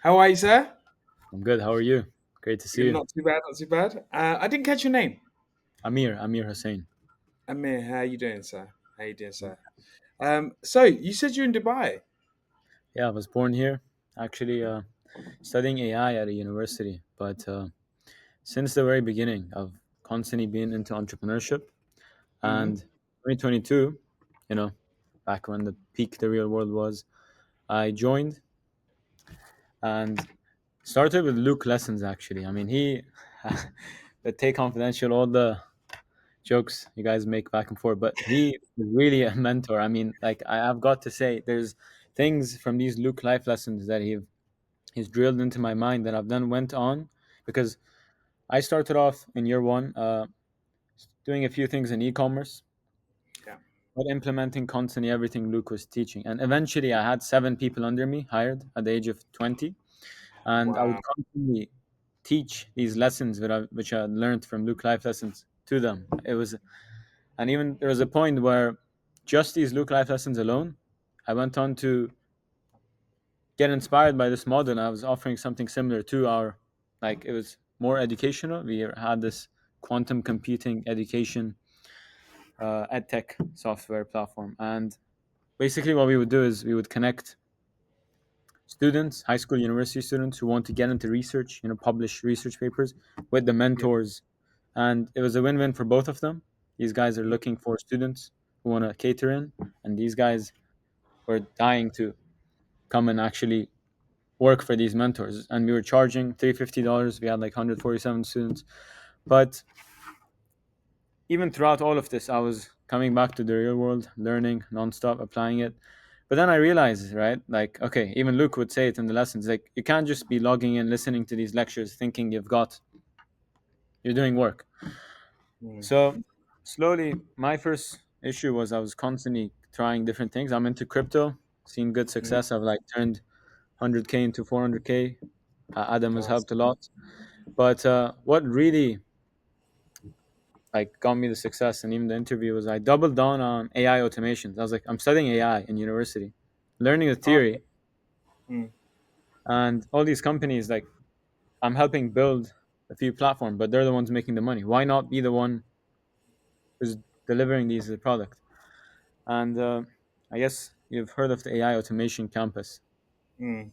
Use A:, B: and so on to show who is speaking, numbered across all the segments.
A: How are you, sir?
B: I'm good. How are you? Great to see you.
A: Not too bad, not too bad. I didn't catch your name.
B: Amir Hussein.
A: Amir, how you doing, sir? How you doing, sir? So you said you're in Dubai.
B: Yeah, I was born here, actually studying AI at a university. But since the very beginning, I've constantly been into entrepreneurship.
A: Mm-hmm.
B: And 2022, you know, back when the peak the real world was, I joined and started with Luke lessons. Actually, I mean, he, the take confidential, all the jokes you guys make back and forth, but he is really a mentor. I mean, like I've got to say, there's things from these Luke life lessons that he's drilled into my mind that I've then went on because I started off in year one doing a few things in e-commerce,
A: Yeah.
B: but implementing constantly everything Luke was teaching, and eventually I had 7 people under me hired at the age of 20, and I would
A: Wow.
B: constantly teach these lessons which I learned from Luke life lessons to them. And even there was a point where just these Luke life lessons alone, I went on to get inspired by this model. And I was offering something similar to our, like it was more educational. We had this quantum computing education edtech software platform. And basically what we would do is we would connect students, high school, university students who want to get into research, publish research papers with the
A: Yeah.
B: mentors. And it was a win-win for both of them. These guys are looking for students who want to cater in, and these guys were dying to come and actually work for these mentors. And we were charging $350. We had like 147 students. But even throughout all of this, I was coming back to the real world, learning nonstop, applying it. But then I realized, right, like, okay, even Luke would say it in the lessons, like, you can't just be logging in, listening to these lectures, thinking you're doing work.
A: Mm.
B: So slowly, my first issue was I was constantly trying different things. I'm into crypto, seen good
A: Mm.
B: success. I've like turned 100K into 400K. Adam has
A: Class.
B: helped a lot. But what really like got me the success and even the interview was I doubled down on AI automations. I was like, I'm studying AI in university, learning the
A: Okay.
B: theory,
A: Mm.
B: and all these companies like I'm helping build a few platforms, but they're the ones making the money. Why not be the one who's delivering these as a product? And I guess you've heard of the AI automation campus.
A: Mm.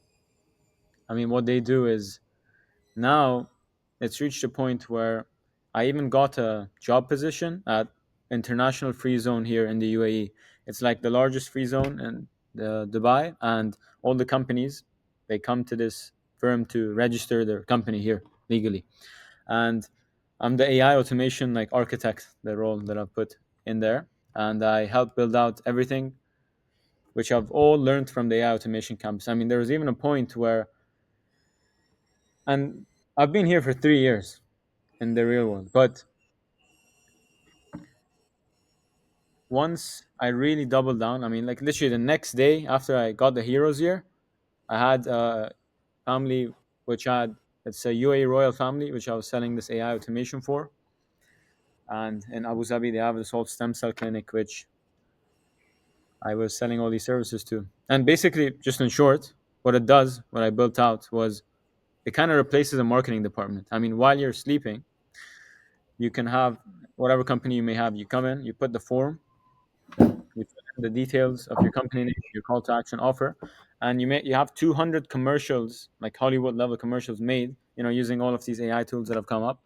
B: I mean, what they do is now it's reached a point where I even got a job position at international free zone here in the UAE. It's like the largest free zone in Dubai, and all the companies they come to this firm to register their company here legally. And I'm the AI automation like architect, the role that I've put in there, and I help build out everything which I've all learned from the AI automation campus. I mean, there was even a point where, and I've been here for 3 years in the real world. But once I really doubled down, I mean, like literally the next day after I got the Heroes Year, I had a family which had, it's a UAE royal family, which I was selling this AI automation for. And in Abu Dhabi, they have this whole stem cell clinic, which I was selling all these services to. And basically, just in short, what it does, what I built out was it kind of replaces the marketing department. I mean, while you're sleeping, you can have whatever company you may have. You come in, you put the form, you fill in the details of your company name, your call to action offer, and you have 200 commercials, like Hollywood level commercials made, using all of these AI tools that have come up,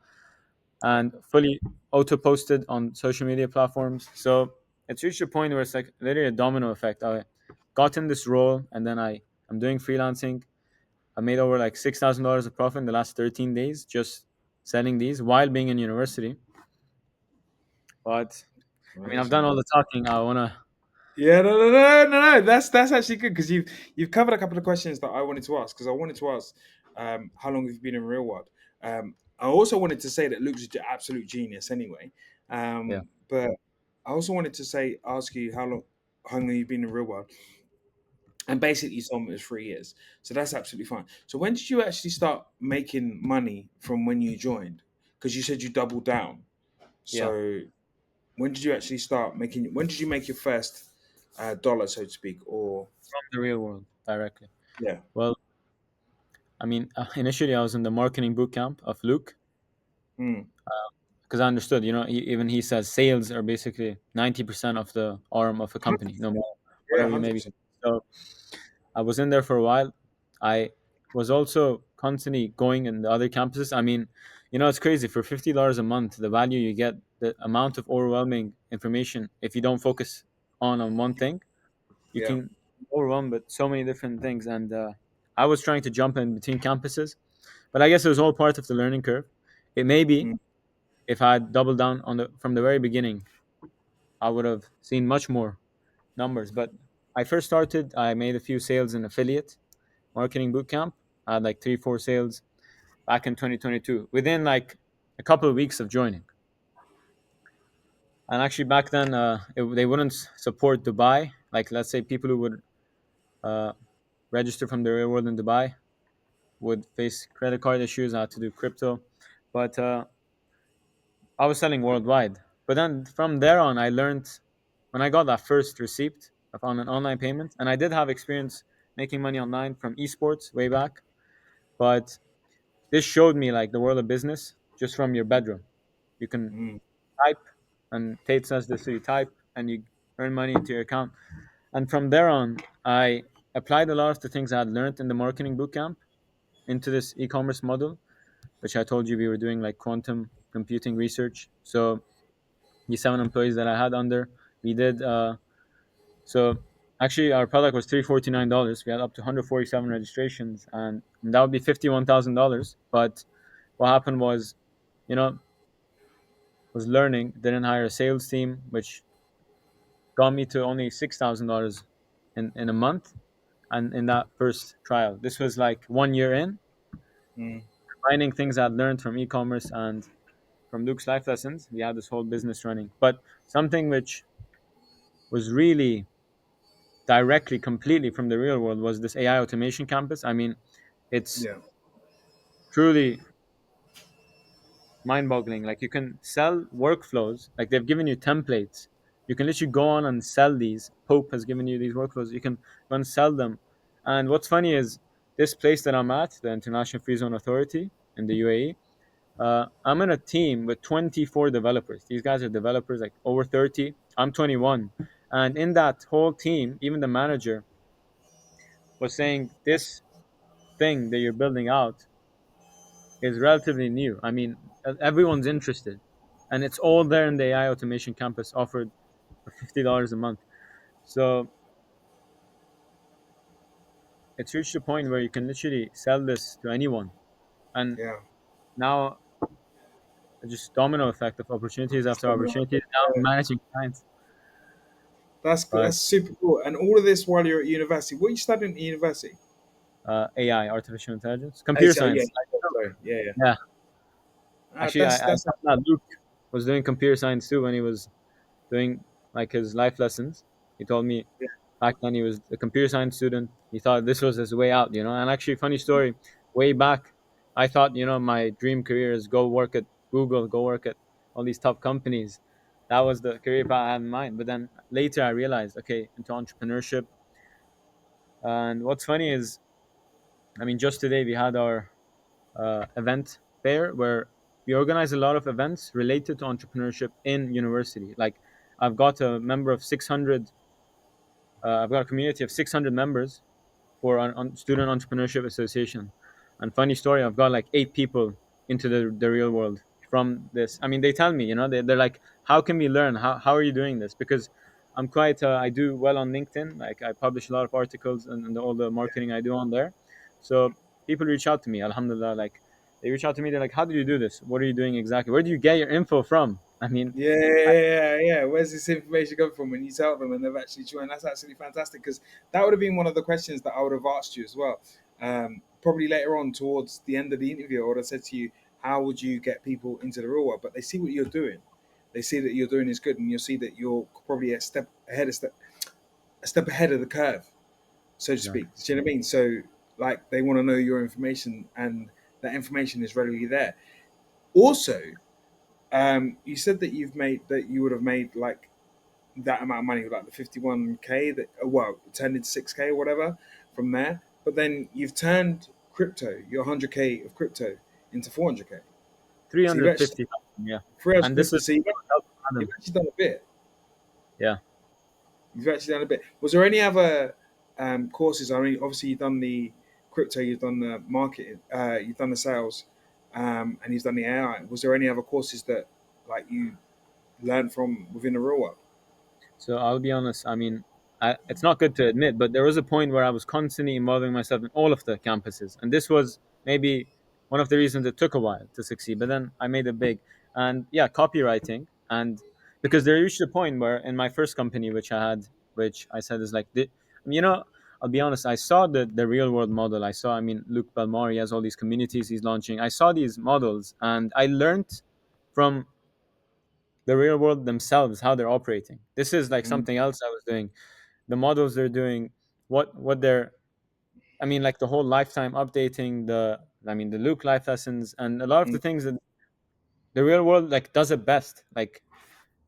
B: and fully auto posted on social media platforms. So it's reached a point where it's like literally a domino effect. I got in this role, and then I'm doing freelancing. I made over like $6,000 of profit in the last 13 days just selling these while being in university. But I mean, I've done
A: Amazing.
B: all the talking. I wanna.
A: Yeah, no. That's actually good because you've covered a couple of questions that I wanted to ask. Because I wanted to ask, how long have you been in real world? I also wanted to say that Luke's an absolute genius anyway.
B: Yeah.
A: But I also wanted to ask you how long you've been in real world, and basically you told me it was 3 years. So that's absolutely fine. So when did you actually start making money from when you joined? Because you said you doubled down.
B: Yeah.
A: So when did you actually start making? When did you make your first dollar, so to speak? Or
B: From the real world directly.
A: yeah.
B: Well, I mean, initially I was in the marketing boot camp of Luke
A: Mm.
B: because I understood. Even he says sales are basically 90% of the arm of a company, no matter
A: Yeah,
B: whatever you may be.
A: 100%.
B: So I was in there for a while. I was also constantly going in the other campuses. I mean, it's crazy. For $50 a month, the value you get, the amount of overwhelming information, if you don't focus on one thing, you
A: Yeah.
B: can be overwhelmed with so many different things. And I was trying to jump in between campuses, but I guess it was all part of the learning curve. It may be
A: Mm.
B: if I had doubled down on the from the very beginning, I would have seen much more numbers. But I first started, I made a few sales in affiliate marketing bootcamp. I had like 3, 4 sales back in 2022 within like a couple of weeks of joining. And actually, back then, they wouldn't support Dubai. Like, let's say people who would uh, register from the real world in Dubai would face credit card issues. I had to do crypto, but I was selling worldwide. But then from there on, I learned when I got that first receipt on an online payment, and I did have experience making money online from esports way back. But this showed me like the world of business just from your bedroom. You can
A: Mm.
B: type, and Tate says this: so you type and you earn money into your account. And from there on, I applied a lot of the things I had learned in the marketing bootcamp into this e-commerce model, which I told you we were doing like quantum computing research. So the 7 employees that I had under, we did. So actually, our product was $349. We had up to 147 registrations, and that would be $51,000. But what happened was, you know, was learning, didn't hire a sales team, which got me to only $6,000 in a month. And in that first trial, this was like 1 year in,
A: Mm.
B: finding things I'd learned from e-commerce and from Luke's life lessons. We had this whole business running. But something which was really directly, completely from the real world was this AI automation campus. I mean, it's
A: Yeah.
B: truly mind boggling. Like, you can sell workflows, like, they've given you templates. You can literally go on and sell these. Pope has given you these workflows. You can go and sell them. And what's funny is this place that I'm at, the International Free Zone Authority in the UAE, I'm in a team with 24 developers. These guys are developers, like over 30. I'm 21. And in that whole team, even the manager was saying this thing that you're building out is relatively new. I mean, everyone's interested, and it's all there in the AI automation campus offered for $50 a month. So it's reached a point where you can literally sell this to anyone, and
A: Yeah.
B: now just domino effect of opportunities after
A: So,
B: opportunities. Now I'm
A: yeah.
B: managing clients,
A: That's good.
B: but
A: That's super cool. And all of this while you're at university. What are you studying at university?
B: AI, artificial intelligence,
A: Hey,
B: computer
A: so yeah,
B: science.
A: sorry. Yeah, yeah.
B: Yeah, actually, I
A: That's
B: found that Luke was doing computer science too when he was doing like his life lessons. He told me
A: yeah,
B: back then he was a computer science student. He thought this was his way out, And actually, funny story, way back, I thought, my dream career is go work at Google, go work at all these top companies. That was the career path I had in mind. But then later I realized, okay, into entrepreneurship. And what's funny is, I mean, just today we had our event fair where we organize a lot of events related to entrepreneurship in university. Like, I've got a community of 600 members for an student entrepreneurship association. And funny story, I've got like 8 people into the real world from this. I mean, they tell me, they're like, how can we learn? How are you doing this? Because I do well on LinkedIn. Like, I publish a lot of articles and all the marketing I do on there. So people reach out to me, alhamdulillah. Like, they reach out to me. They're like, how do you do this? What are you doing exactly? Where do you get your info from? I mean,
A: yeah,
B: I,
A: yeah, yeah, yeah. Where's this information come from when you tell them and they've actually joined? That's absolutely fantastic because that would have been one of the questions that I would have asked you as well. Probably later on towards the end of the interview, I would have said to you, how would you get people into the real world? But they see what you're doing. They see that you're doing is good, and you'll see that you're probably a step ahead of the curve, so to
B: yeah,
A: speak. Do you know what I mean? So, like, they want to know your information, and that information is readily there. Also, you said that you would have made like that amount of money, like the 51K that well turned into 6K or whatever from there. But then you've turned crypto, your 100k of crypto into 400k. So you've actually
B: 350,000, yeah. And this
A: 350.
B: is
A: So you've
B: Adam.
A: actually done a bit.
B: Yeah.
A: You've actually done a bit. Was there any other courses? I mean, obviously you've done the crypto, you've done the marketing, you've done the sales, and you've done the AI. Was there any other courses that like you learned from within the real world?
B: So I'll be honest. I mean, it's not good to admit, but there was a point where I was constantly involving myself in all of the campuses, and this was maybe one of the reasons it took a while to succeed. But then I made it big, and yeah, copywriting, and because there reached a point where in my first company, which I said is like, you know, I'll be honest. I saw the real world model. I saw, I mean, Luke Belmar, he has all these communities he's launching. I saw these models, and I learned from the real world themselves how they're operating. This is like
A: Mm,
B: something else I was doing. The models they're doing, what they're, I mean, like the whole lifetime updating, the, I mean, the Luke life lessons and a lot of the
A: mm,
B: things that the real world like does it best. Like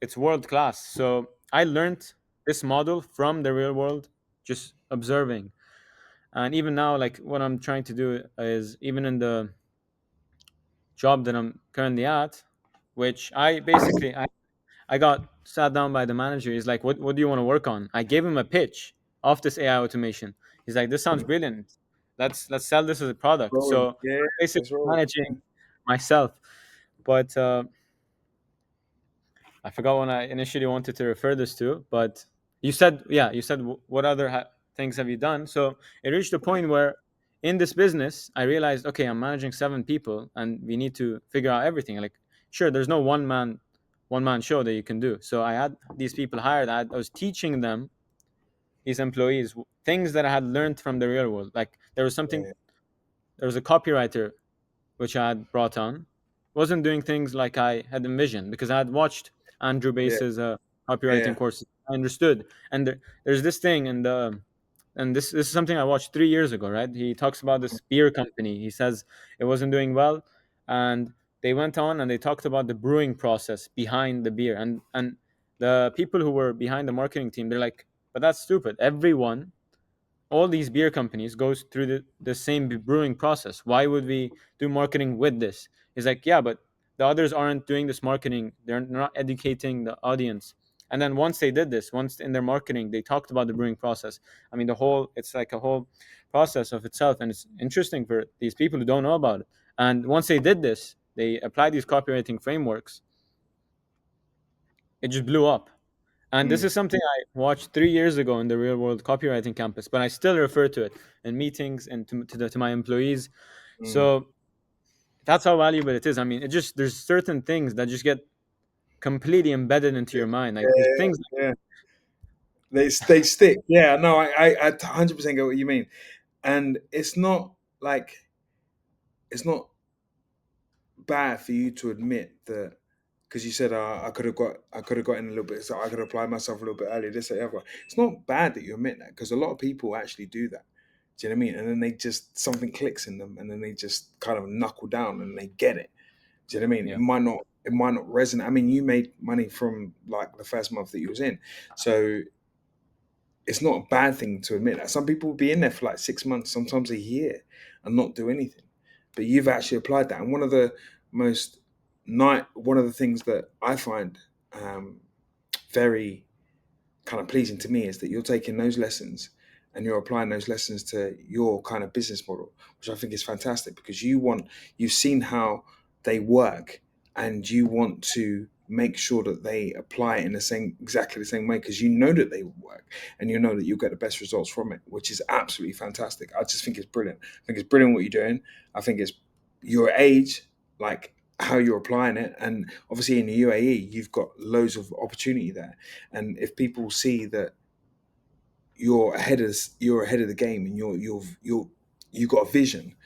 B: it's world class. So I learned this model from the real world, just observing. And even now, like what I'm trying to do is even in the job that I'm currently at, which I got sat down by the manager. He's like, what do you want to work on? I gave him a pitch of this AI automation. He's like, this sounds
A: mm.
B: brilliant. Let's sell this as a product.
A: Rolling.
B: So
A: Yeah,
B: I'm basically
A: it's rolling.
B: managing myself. But I forgot what I initially wanted to refer this to. But you said, yeah, you said what other things have you done? So it reached a point where in this business, I realized, okay, I'm managing 7 people, and we need to figure out everything. Like, sure, there's no one man show that you can do. So I had these people hired. I was teaching them, these employees, things that I had learned from the real world. Like
A: Yeah,
B: there was a copywriter which I had brought on, wasn't doing things like I had envisioned because I had watched Andrew
A: yeah,
B: Base's
A: yeah.
B: copywriting courses. I understood, and there's this thing, and this is something I watched 3 years ago. Right, he talks about this beer company. He says it wasn't doing well, and they went on and they talked about the brewing process behind the beer, and the people who were behind the marketing team, they're like, but that's stupid. Everyone, all these beer companies goes through the same brewing process. Why would we do marketing with this? He's like, yeah, but the others aren't doing this marketing. They're not educating the audience. And then once they did this, once in their marketing they talked about the brewing process. I mean, the whole, it's like a whole process of itself, and it's interesting for these people who don't know about it. And once they did this, they applied these copywriting frameworks, it just blew up. And this
A: Mm,
B: is something I watched 3 years ago in the real world copywriting campus, but I still refer to it in meetings and to my employees.
A: mm.
B: So that's how valuable it is. I mean, it just, there's certain things that just get completely embedded into
A: Yeah,
B: your mind. Like there's
A: yeah,
B: things.
A: yeah. They stick. Yeah, no, I 100% get what you mean. And it's not bad for you to admit that because you said I could have got in a little bit, so I could apply myself a little bit earlier. This, that, the other. It's not bad that you admit that because a lot of people actually do that. Do you know what I mean? And then they just something clicks in them, and then they just kind of knuckle down and they get it. Do you know what I mean?
B: Yeah,
A: It might not resonate. I mean, you made money from like the first month that you was in, so it's not a bad thing to admit that. Some people will be in there for like 6 months, sometimes a year, and not do anything. But you've actually applied that. And most one of the things that I find very kind of pleasing to me is that you're taking those lessons and you're applying those lessons to your kind of business model, which I think is fantastic because you've seen how they work and you want to make sure that they apply it in exactly the same way because you know that they will work and you know that you'll get the best results from it, which is absolutely fantastic. I just think it's brilliant. I think it's brilliant what you're doing. I think it's your age, like how you're applying it, and obviously in the UAE, you've got loads of opportunity there. And if people see that you're ahead of the game and you've got a vision,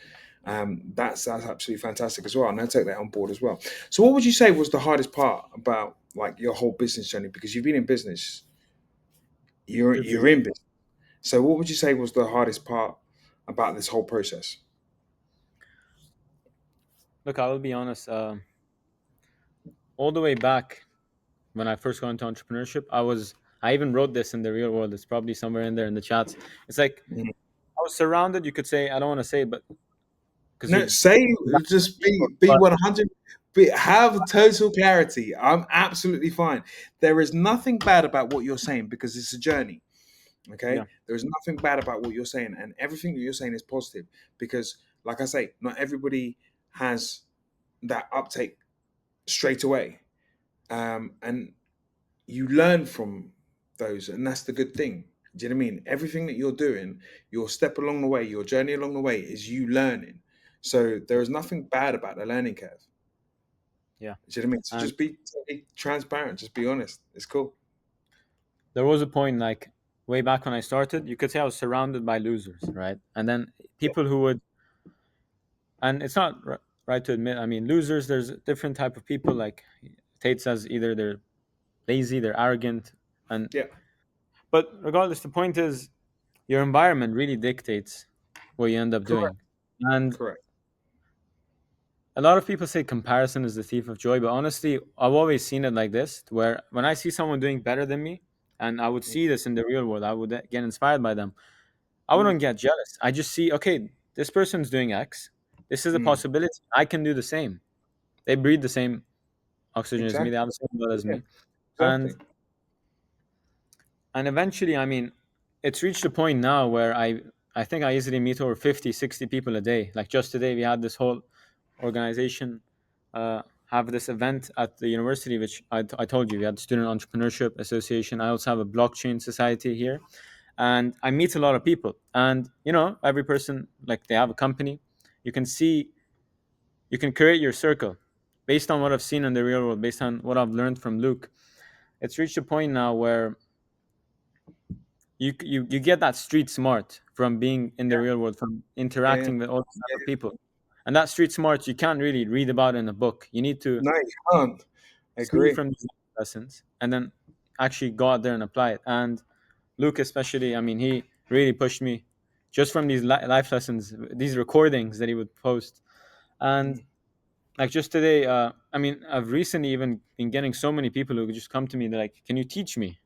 A: that's absolutely fantastic as well. And I take that on board as well. So, what would you say was the hardest part about like your whole business journey? Because you've been in business, you're in business. So, what would you say was the hardest part about this whole process?
B: look, I will be honest. All the way back when I first got into entrepreneurship, I even wrote this in the real world. It's probably somewhere in there in the chats. It's like
A: Mm,
B: I was surrounded. You could say, I don't want to say, but because
A: No,
B: you
A: say just be
B: but
A: 100. Have total clarity. I'm absolutely fine. There is nothing bad about what you're saying because it's a journey. Okay,
B: yeah,
A: there is nothing bad about what you're saying, and everything that you're saying is positive because, like I say, not everybody has that uptake straight away, and you learn from those, and that's the good thing. Do you know what I mean? Everything that you're doing, your step along the way, your journey along the way, is you learning. So there is nothing bad about the learning curve.
B: yeah.
A: Do you know what I mean? So
B: And
A: just be totally transparent. Just be honest. It's cool.
B: there was a point like way back when I started, you could say I was surrounded by losers, right? And then
A: Yeah.
B: people who would, and it's not right to admit. I mean, losers. There's a different type of people. Like Tate says, either they're lazy, they're arrogant, and
A: Yeah.
B: but regardless, the point is your environment really dictates what you end up
A: Correct.
B: doing. And
A: Correct.
B: a lot of people say comparison is the thief of joy, but honestly, I've always seen it like this, where when I see someone doing better than me, and I would see this in the real world, I would get inspired by them. I
A: Mm,
B: wouldn't get jealous. I just see, okay, this person's doing X. This is a
A: mm.
B: possibility. I can do the same. They breathe the same oxygen as me. They
A: Exactly.
B: have the same blood as
A: Yeah.
B: me. And
A: Exactly.
B: eventually, I mean, it's reached a point now where I think I easily meet over 50, 60 people a day. Like just today, we had this whole organization have this event at the university, which I told you, we had the Student Entrepreneurship Association. I also have a blockchain society here. And I meet a lot of people. And, every person, like they have a company. You can see, you can create your circle based on what I've seen in the real world, based on what I've learned from Luke. It's reached a point now where you get that street smart from being in the
A: Yeah.
B: real world, from
A: Yeah. Yeah.
B: interacting with all type
A: Yeah.
B: of people. And that street smart you can't really read about in a book. You need to
A: No, you can't. I
B: see
A: agree.
B: from these lessons and then actually go out there and apply it. And Luke especially, I mean, he really pushed me just from these life lessons, these recordings that he would post. And
A: Mm,
B: like just today, I mean, I've recently even been getting so many people who just come to me, they're like, can you teach me,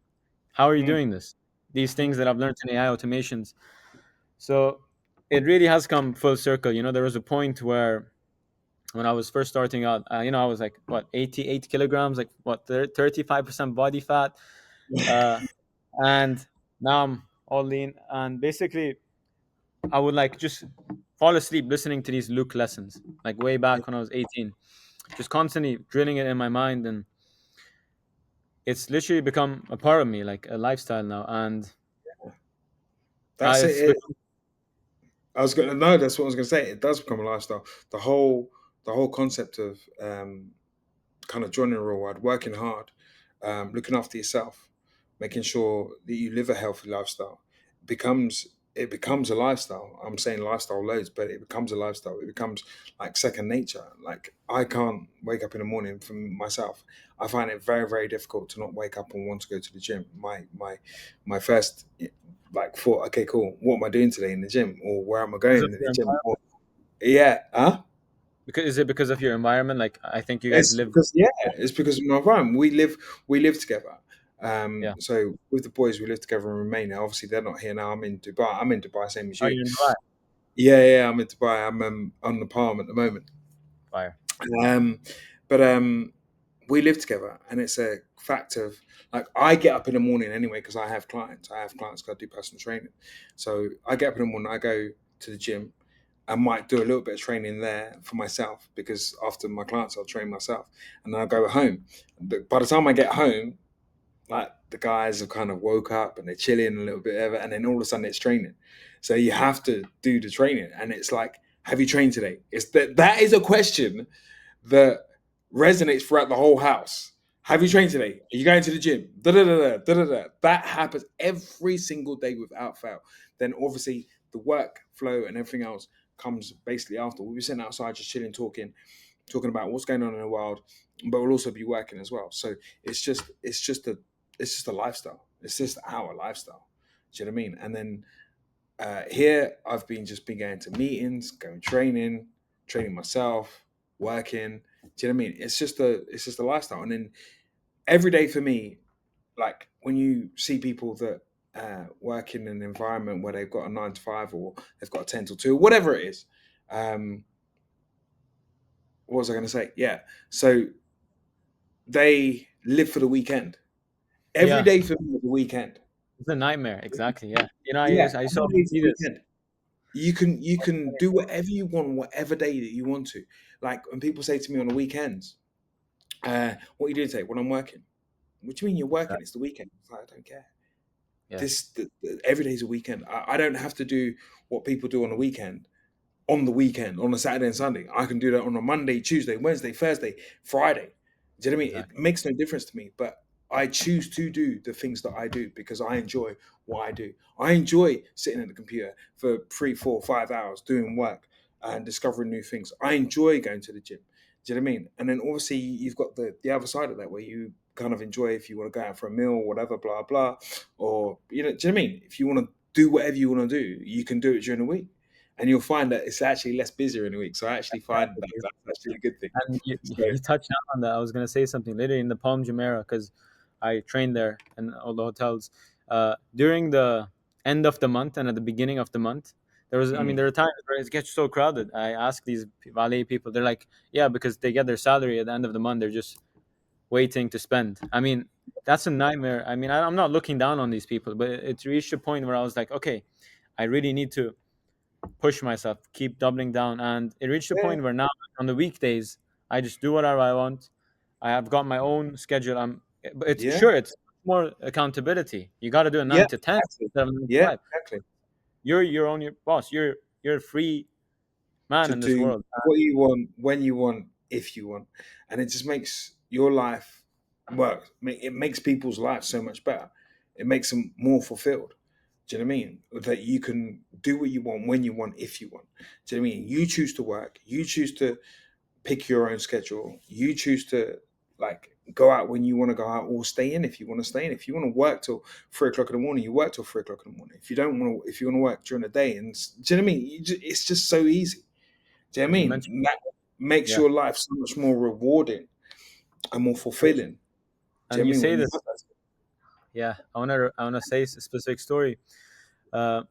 B: how are you
A: mm,
B: doing this, these things
A: mm.
B: that I've learned in AI automations. So it really has come full circle. There was a point where when I was first starting out, I was like, what, 88 kilograms, like what, 35% body fat. Uh, and now I'm all lean. And basically, I would like just fall asleep listening to these Luke lessons, like way
A: Yeah.
B: back when I was 18, just constantly drilling it in my mind. And it's literally become a part of me, like a lifestyle now. And
A: That's
B: it's
A: it.
B: become,
A: I was gonna no, that's what I was gonna say. It does become a lifestyle. The whole the whole concept of kind of joining the real world, working hard, looking after yourself, making sure that you live a healthy lifestyle becomes it becomes a lifestyle. I'm saying lifestyle loads, but it becomes a lifestyle. It becomes like second nature. Like I can't wake up in the morning for myself. I find it very, very difficult to not wake up and want to go to the gym. My first like thought, okay, cool. What am I doing today in the gym, or where am I
B: because
A: going
B: of
A: in the
B: your
A: gym?
B: environment.
A: Or, yeah, huh?
B: Is it because of your environment? Like I think you guys
A: It's
B: live.
A: because it's because of my environment. We live together.
B: Yeah.
A: So with the boys, we live together in Romania. Obviously, they're not here now. I'm in Dubai. I'm in Dubai, same as
B: Oh,
A: you.
B: you're in Dubai.
A: Yeah, yeah, I'm in Dubai. I'm on the Palm at the moment.
B: Fire.
A: Um, but we live together, and it's a fact of like I get up in the morning anyway because I have clients. I have clients because I do personal training. So I get up in the morning. I go to the gym. I might do a little bit of training there for myself because after my clients, I'll train myself, and then I'll go home. But by the time I get home, like the guys have kind of woke up and they're chilling a little bit, and then all of a sudden it's training. So you have to do the training, and it's like, have you trained today? It's that is a question that resonates throughout the whole house. Have you trained today? Are you going to the gym? Da da da da da da. That happens every single day without fail. Then obviously the workflow and everything else comes basically after. We'll be sitting outside just chilling, talking about what's going on in the world, but we'll also be working as well. So it's just a lifestyle. It's just our lifestyle. Do you know what I mean? And then here I've been going to meetings, going training myself, working. Do you know what I mean? It's just a lifestyle. And then every day for me, like when you see people that work in an environment where they've got a 9 to 5 or they've got a 10 to 2, whatever it is, um, what was I going to say? Yeah. So they live for the weekend. Every
B: Yeah,
A: day for me is a weekend.
B: it's a nightmare. Exactly. Yeah. You know,
A: Yeah,
B: I
A: every
B: saw
A: day is a
B: see this.
A: weekend. You can do whatever you want, whatever day that you want to. Like when people say to me on the weekends, "What are you doing today?" When I'm working. What do you mean you're working? It's the weekend. It's like, I don't care.
B: Yeah,
A: Every day's a weekend. I don't have to do what people do on the weekend, on a Saturday and Sunday. I can do that on a Monday, Tuesday, Wednesday, Thursday, Friday. Do you know what I mean? It
B: exactly.
A: makes no difference to me, but I choose to do the things that I do because I enjoy what I do. I enjoy sitting at the computer for 3, 4, 5 hours doing work and discovering new things. I enjoy going to the gym. Do you know what I mean? And then obviously you've got the other side of that where you kind of enjoy if you want to go out for a meal or whatever, blah blah, or do you know what I mean? If you want to do whatever you want to do, you can do it during the week and you'll find that it's actually less busier in a week. So I actually find that
B: Exactly.
A: that's actually a good thing.
B: And
A: So
B: you touched on that. I was gonna say something later in the Palm Jumeirah because I trained there in all the hotels. During the end of the month and at the beginning of the month, I mean,
A: mm,
B: there are times where it gets so crowded. I ask these valet people, they're like, yeah, because they get their salary at the end of the month, they're just waiting to spend. I mean, that's a nightmare. I mean, I'm not looking down on these people, but it reached a point where I was like, okay, I really need to push myself, keep doubling down. And it reached a
A: yeah,
B: point where now on the weekdays, I just do whatever I want. I have got my own schedule. But it's
A: yeah,
B: sure it's more accountability. You got to do a
A: yeah,
B: 9 to 10
A: exactly.
B: instead of 9 to
A: Yeah,
B: 5.
A: exactly.
B: You're your own your boss. You're a free man
A: To
B: in this
A: do
B: world.
A: what you want, when you want, if you want, and it just makes your life work. It makes people's lives so much better. It makes them more fulfilled. Do you know what I mean? That you can do what you want, when you want, if you want. Do you know what I mean? You choose to work. You choose to pick your own schedule. You choose to like go out when you want to go out or stay in if you want to stay in. If you want to work till 3 o'clock in the morning, you work till 3 o'clock in the morning. If you don't want to, if you want to work during the day, and do you know what I mean? It's just so easy. Do you know what I
B: You mentioned,
A: mean? That makes
B: yeah,
A: your life so much more rewarding and more fulfilling. Do you
B: and
A: know
B: you
A: what I mean?
B: say
A: When you
B: this.
A: have that.
B: Yeah, I wanna say a specific story.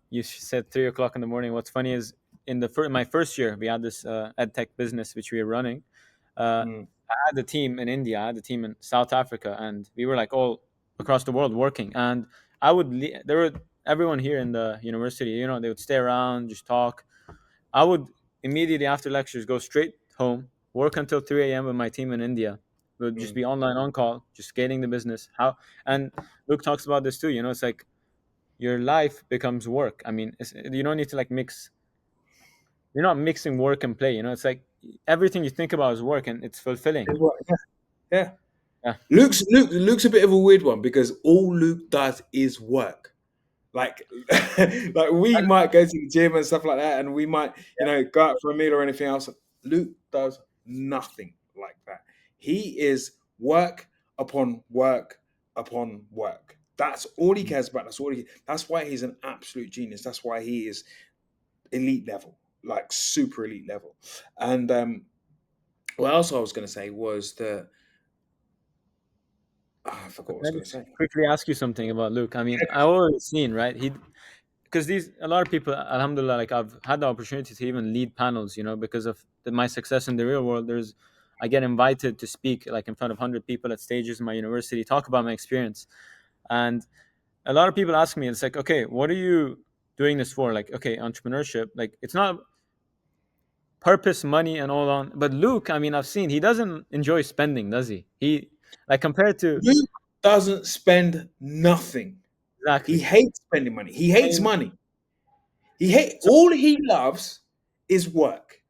B: You said 3 o'clock in the morning. What's funny is in my first year, we had this edtech business which we were running.
A: Mm,
B: I had a team in India, I had a team in South Africa, and we were like all across the world working. And there were everyone here in the university. You know, they would stay around, just talk. I would immediately after lectures go straight home, work until 3 a.m. with my team in India. We would just
A: mm.
B: be online on call, just scaling the business. How and Luke talks about this too. You know, it's like your life becomes work. I mean, you don't need to like mix. You're not mixing work and play. You know, it's like everything you think about is work, and it's fulfilling.
A: Yeah, yeah.
B: Yeah,
A: Luke's a bit of a weird one because all Luke does is work. Like like we might go to the gym and stuff like that, and we might go out for a meal or anything else. Luke does nothing like that. He is work upon work upon work. That's all he cares about. That's why he's an absolute genius. That's why he is elite level, like super elite level. And what else I was going to say was that I forgot what I
B: can
A: was
B: I
A: going to
B: just
A: say.
B: quickly ask you something about Luke? I mean, I already seen right. Because these a lot of people, Alhamdulillah, like I've had the opportunity to even lead panels. You know, because of my success in the real world. I get invited to speak like in front of 100 people at stages in my university, talk about my experience, and a lot of people ask me, it's like, okay, what are you doing this for? Like, okay, entrepreneurship, like it's not purpose, money, and all on. But Luke, I mean, I've seen he doesn't enjoy spending, does he? He like compared to
A: Luke doesn't spend nothing. He
B: exactly
A: hates spending money. He hates
B: same.
A: money. He hate
B: So
A: all he loves is work.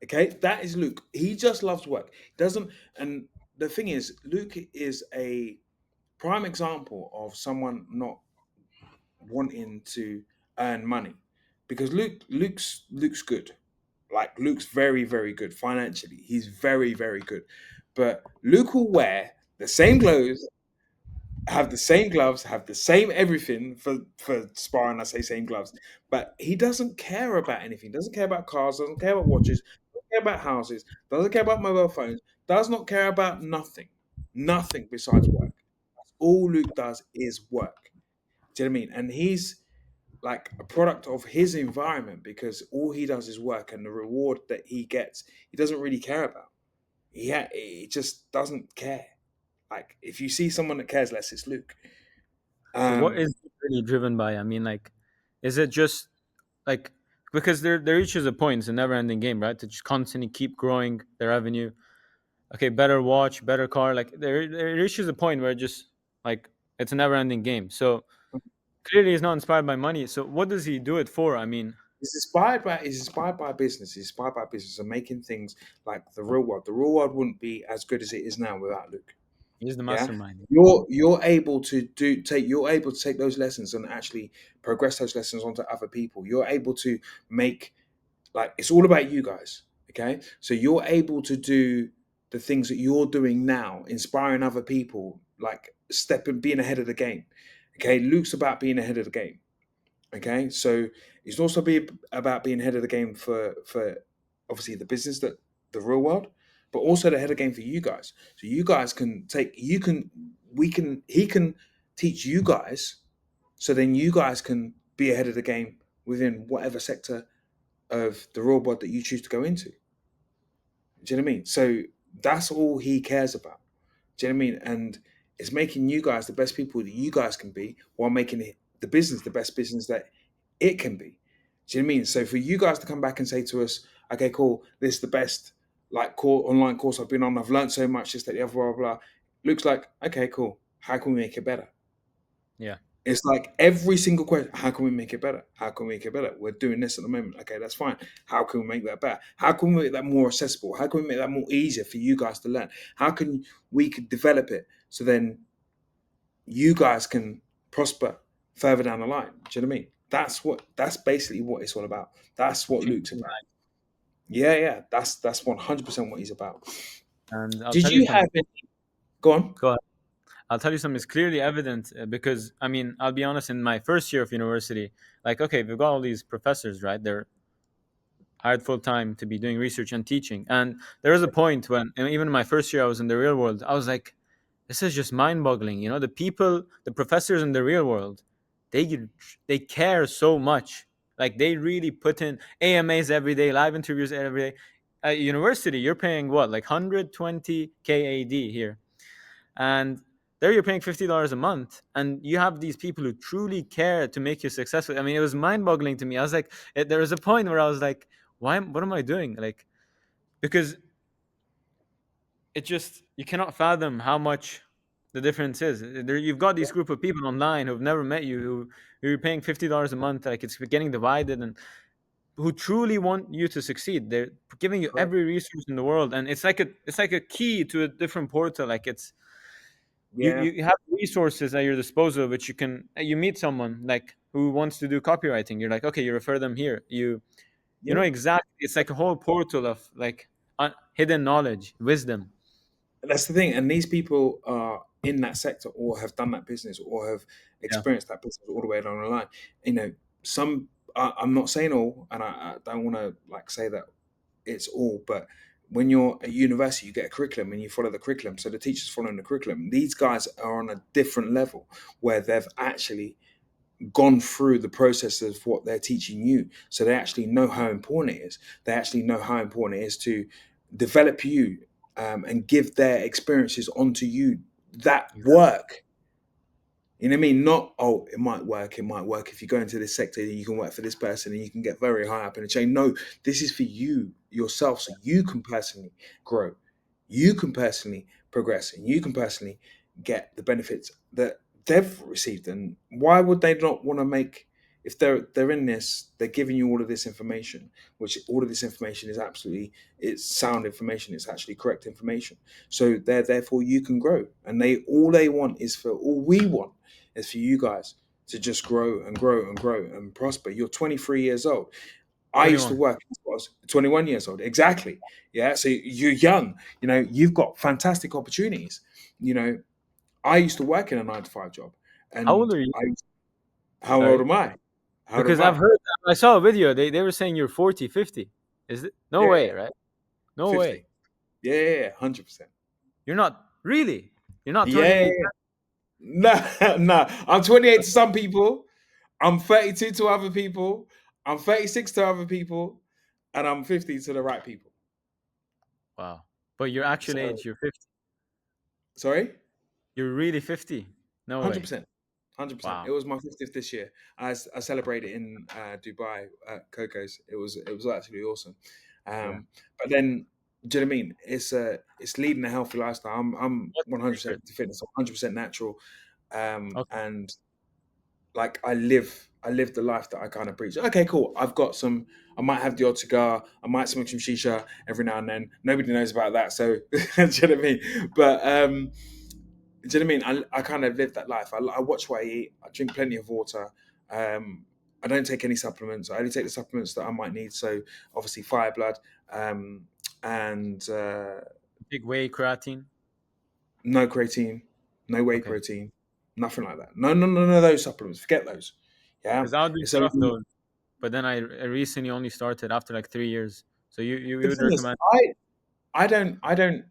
A: Okay, that is Luke. He just loves work. Doesn't and the thing is, Luke is a prime example of someone not wanting to earn money because Luke's good. Like Luke's very very good financially. He's very very good, but Luke will wear the same clothes, have the same gloves, have the same everything for sparring. I say same gloves, but he doesn't care about anything. Doesn't care about cars. Doesn't care about watches. Doesn't care about houses. Doesn't care about mobile phones. Does not care about nothing. Nothing besides work. All Luke does is work. Do you know what I mean? And like a product of his environment, because all he does is work, and the reward that he gets, he doesn't really care about. He just doesn't care. Like if you see someone that cares less, it's Luke.
B: So what
A: Um,
B: is it really driven by? I mean, like, is it just like because there reaches a point, it's a never ending game, right? To just constantly keep growing their revenue. Okay, better watch, better car. Like there reaches a point where just like it's a never ending game. So clearly he's not inspired by money. So what does he do it for? I mean,
A: It's inspired by business. It's inspired by business and making things like the real world. The real world wouldn't be as good as it is now without Luke.
B: he's the
A: Yeah,
B: mastermind.
A: you're able to take those lessons and actually progress those lessons onto other people. You're able to make, like, it's all about you guys. Okay, so you're able to do the things that you're doing now, inspiring other people, like stepping, being ahead of the game. Okay, Luke's about being ahead of the game. Okay, so it's also about being ahead of the game for obviously the business, that the real world, but also the head of the game for you guys. So you guys can take, you can, we can, he can teach you guys, so then you guys can be ahead of the game within whatever sector of the real world that you choose to go into. Do you know what I mean? So that's all he cares about. Do you know what I mean? And it's making you guys the best people that you guys can be, while making it, the business, the best business that it can be. Do you know what I mean? So for you guys to come back and say to us, okay, cool, this is the best like online course I've been on. I've learned so much, this, that, the other, blah, blah, blah. Looks like, okay, cool. How can we make it better?
B: Yeah.
A: It's like every single question, how can we make it better? How can we make it better? We're doing this at the moment. Okay, that's fine. How can we make that better? How can we make that more accessible? How can we make that more easier for you guys to learn? How can we could develop it so then you guys can prosper further down the line? Do you know what I mean? That's basically what it's all about. That's what Luke's
B: Changing
A: about.
B: lives.
A: Yeah, yeah. That's 100% what he's about.
B: And I'll
A: Did
B: tell you
A: you have
B: something.
A: any, go on?
B: Go ahead. I'll tell you something. It's clearly evident because I mean, I'll be honest. In my first year of university, like, okay, we've got all these professors, right? They're hired full time to be doing research and teaching. And there was a point when, and even in my first year, I was in the real world. I was like, this is just mind boggling. You know, the people, the professors in the real world, they they care so much. Like they really put in AMAs every day, live interviews every day. At university, you're paying what, like 120 KAD here, and there you're paying $50 a month, and you have these people who truly care to make you successful. I mean, it was mind-boggling to me. I was like, there was a point where I was like, what am I doing? Like, because it just, you cannot fathom how much the difference is. There, you've got these group of people online who've never met you, who you're paying $50 a month, like it's getting divided, and who truly want you to succeed. They're giving you
A: Correct.
B: every resource in the world, and it's like a key to a different portal. Like it's, you,
A: Yeah.
B: you have resources at your disposal, which you meet someone like who wants to do copywriting. You're like, okay, you refer them here. You know
A: Yeah.
B: exactly. It's like a whole portal of like hidden knowledge, wisdom.
A: That's the thing. And these people are in that sector, or have done that business, or have
B: Yeah,
A: experienced that business all the way down the line. You know, some, I'm not saying all, and I don't want to like say that it's all, but when you're at university, you get a curriculum and you follow the curriculum. So the teacher's following the curriculum. These guys are on a different level, where they've actually gone through the process of what they're teaching you. So they actually know how important it is. They actually know how important it is to develop you, and give their experiences onto you that
B: exactly.
A: work. You know what I mean? Not, oh, it might work. It might work if you go into this sector. You can work for this person and you can get very high up in the chain. No, this is for you yourself, so you can personally grow, you can personally progress, and you can personally get the benefits that they've received. And why would they not want to make? If they're in this, they're giving you all of this information, which all of this information is absolutely, it's sound information. It's actually correct information. So therefore you can grow, and they want is for all we want is for you guys to just grow and grow and grow and prosper. You're 23 years old. I used to
B: 21.
A: work when I was 21 years old. Exactly. Yeah. So you're young. You know, you've got fantastic opportunities. You know, I used to work in a 9 to 5 job,
B: How old
A: and
B: are you?
A: how old
B: Sorry,
A: am I? How old
B: because
A: am
B: I've
A: I?
B: heard, I saw a video. They were saying you're 40, 50. Is it? No
A: Yeah,
B: way,
A: yeah,
B: right? No
A: 50.
B: way.
A: Yeah, yeah, yeah, 100%.
B: You're not really. You're not
A: Yeah, yeah,
B: 28.
A: yeah. No, no. I'm 28 to some people. I'm 32 to other people. I'm 36 to other people, and I'm 50 to the right people.
B: Wow. But your actual
A: So
B: age, you're 50.
A: sorry,
B: You're really 50. No
A: hundred
B: way.
A: percent. 100%. It
B: Wow.
A: was my 50th this year. I celebrated in Dubai at Coco's. It was absolutely awesome.
B: Yeah.
A: But then, do you know what I mean? It's leading a healthy lifestyle. I'm
B: What's the
A: 100%
B: secret?
A: into fitness. I'm 100% natural,
B: Okay.
A: and like I live the life that I kind of preach. Okay, cool. I've got some. I might have the odd cigar. I might smoke some shisha every now and then. Nobody knows about that, so do you know what I mean? But do you know what I mean? I kind of live that life. I watch what I eat. I drink plenty of water. Um, I don't take any supplements. I only take the supplements that I might need. So obviously, fire blood, um, and
B: Big whey creatine.
A: no creatine, no whey
B: Okay.
A: protein, nothing like that. No, no, none of those supplements. Forget those. Yeah,
B: Because I was doing
A: it's
B: stuff
A: only
B: though, but then I recently only started after like 3 years. So you
A: the
B: would
A: thing is,
B: recommend?
A: I don't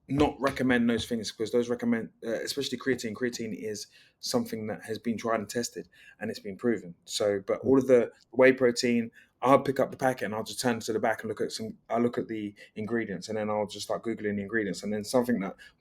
A: not recommend those things because those recommend, especially creatine. Creatine is something that has been tried and tested and it's been proven. So, but
B: Yeah.
A: all of the whey protein, I'll pick up the packet and I'll just turn to the back and look at some. I look at the ingredients and then I'll just start googling the ingredients and then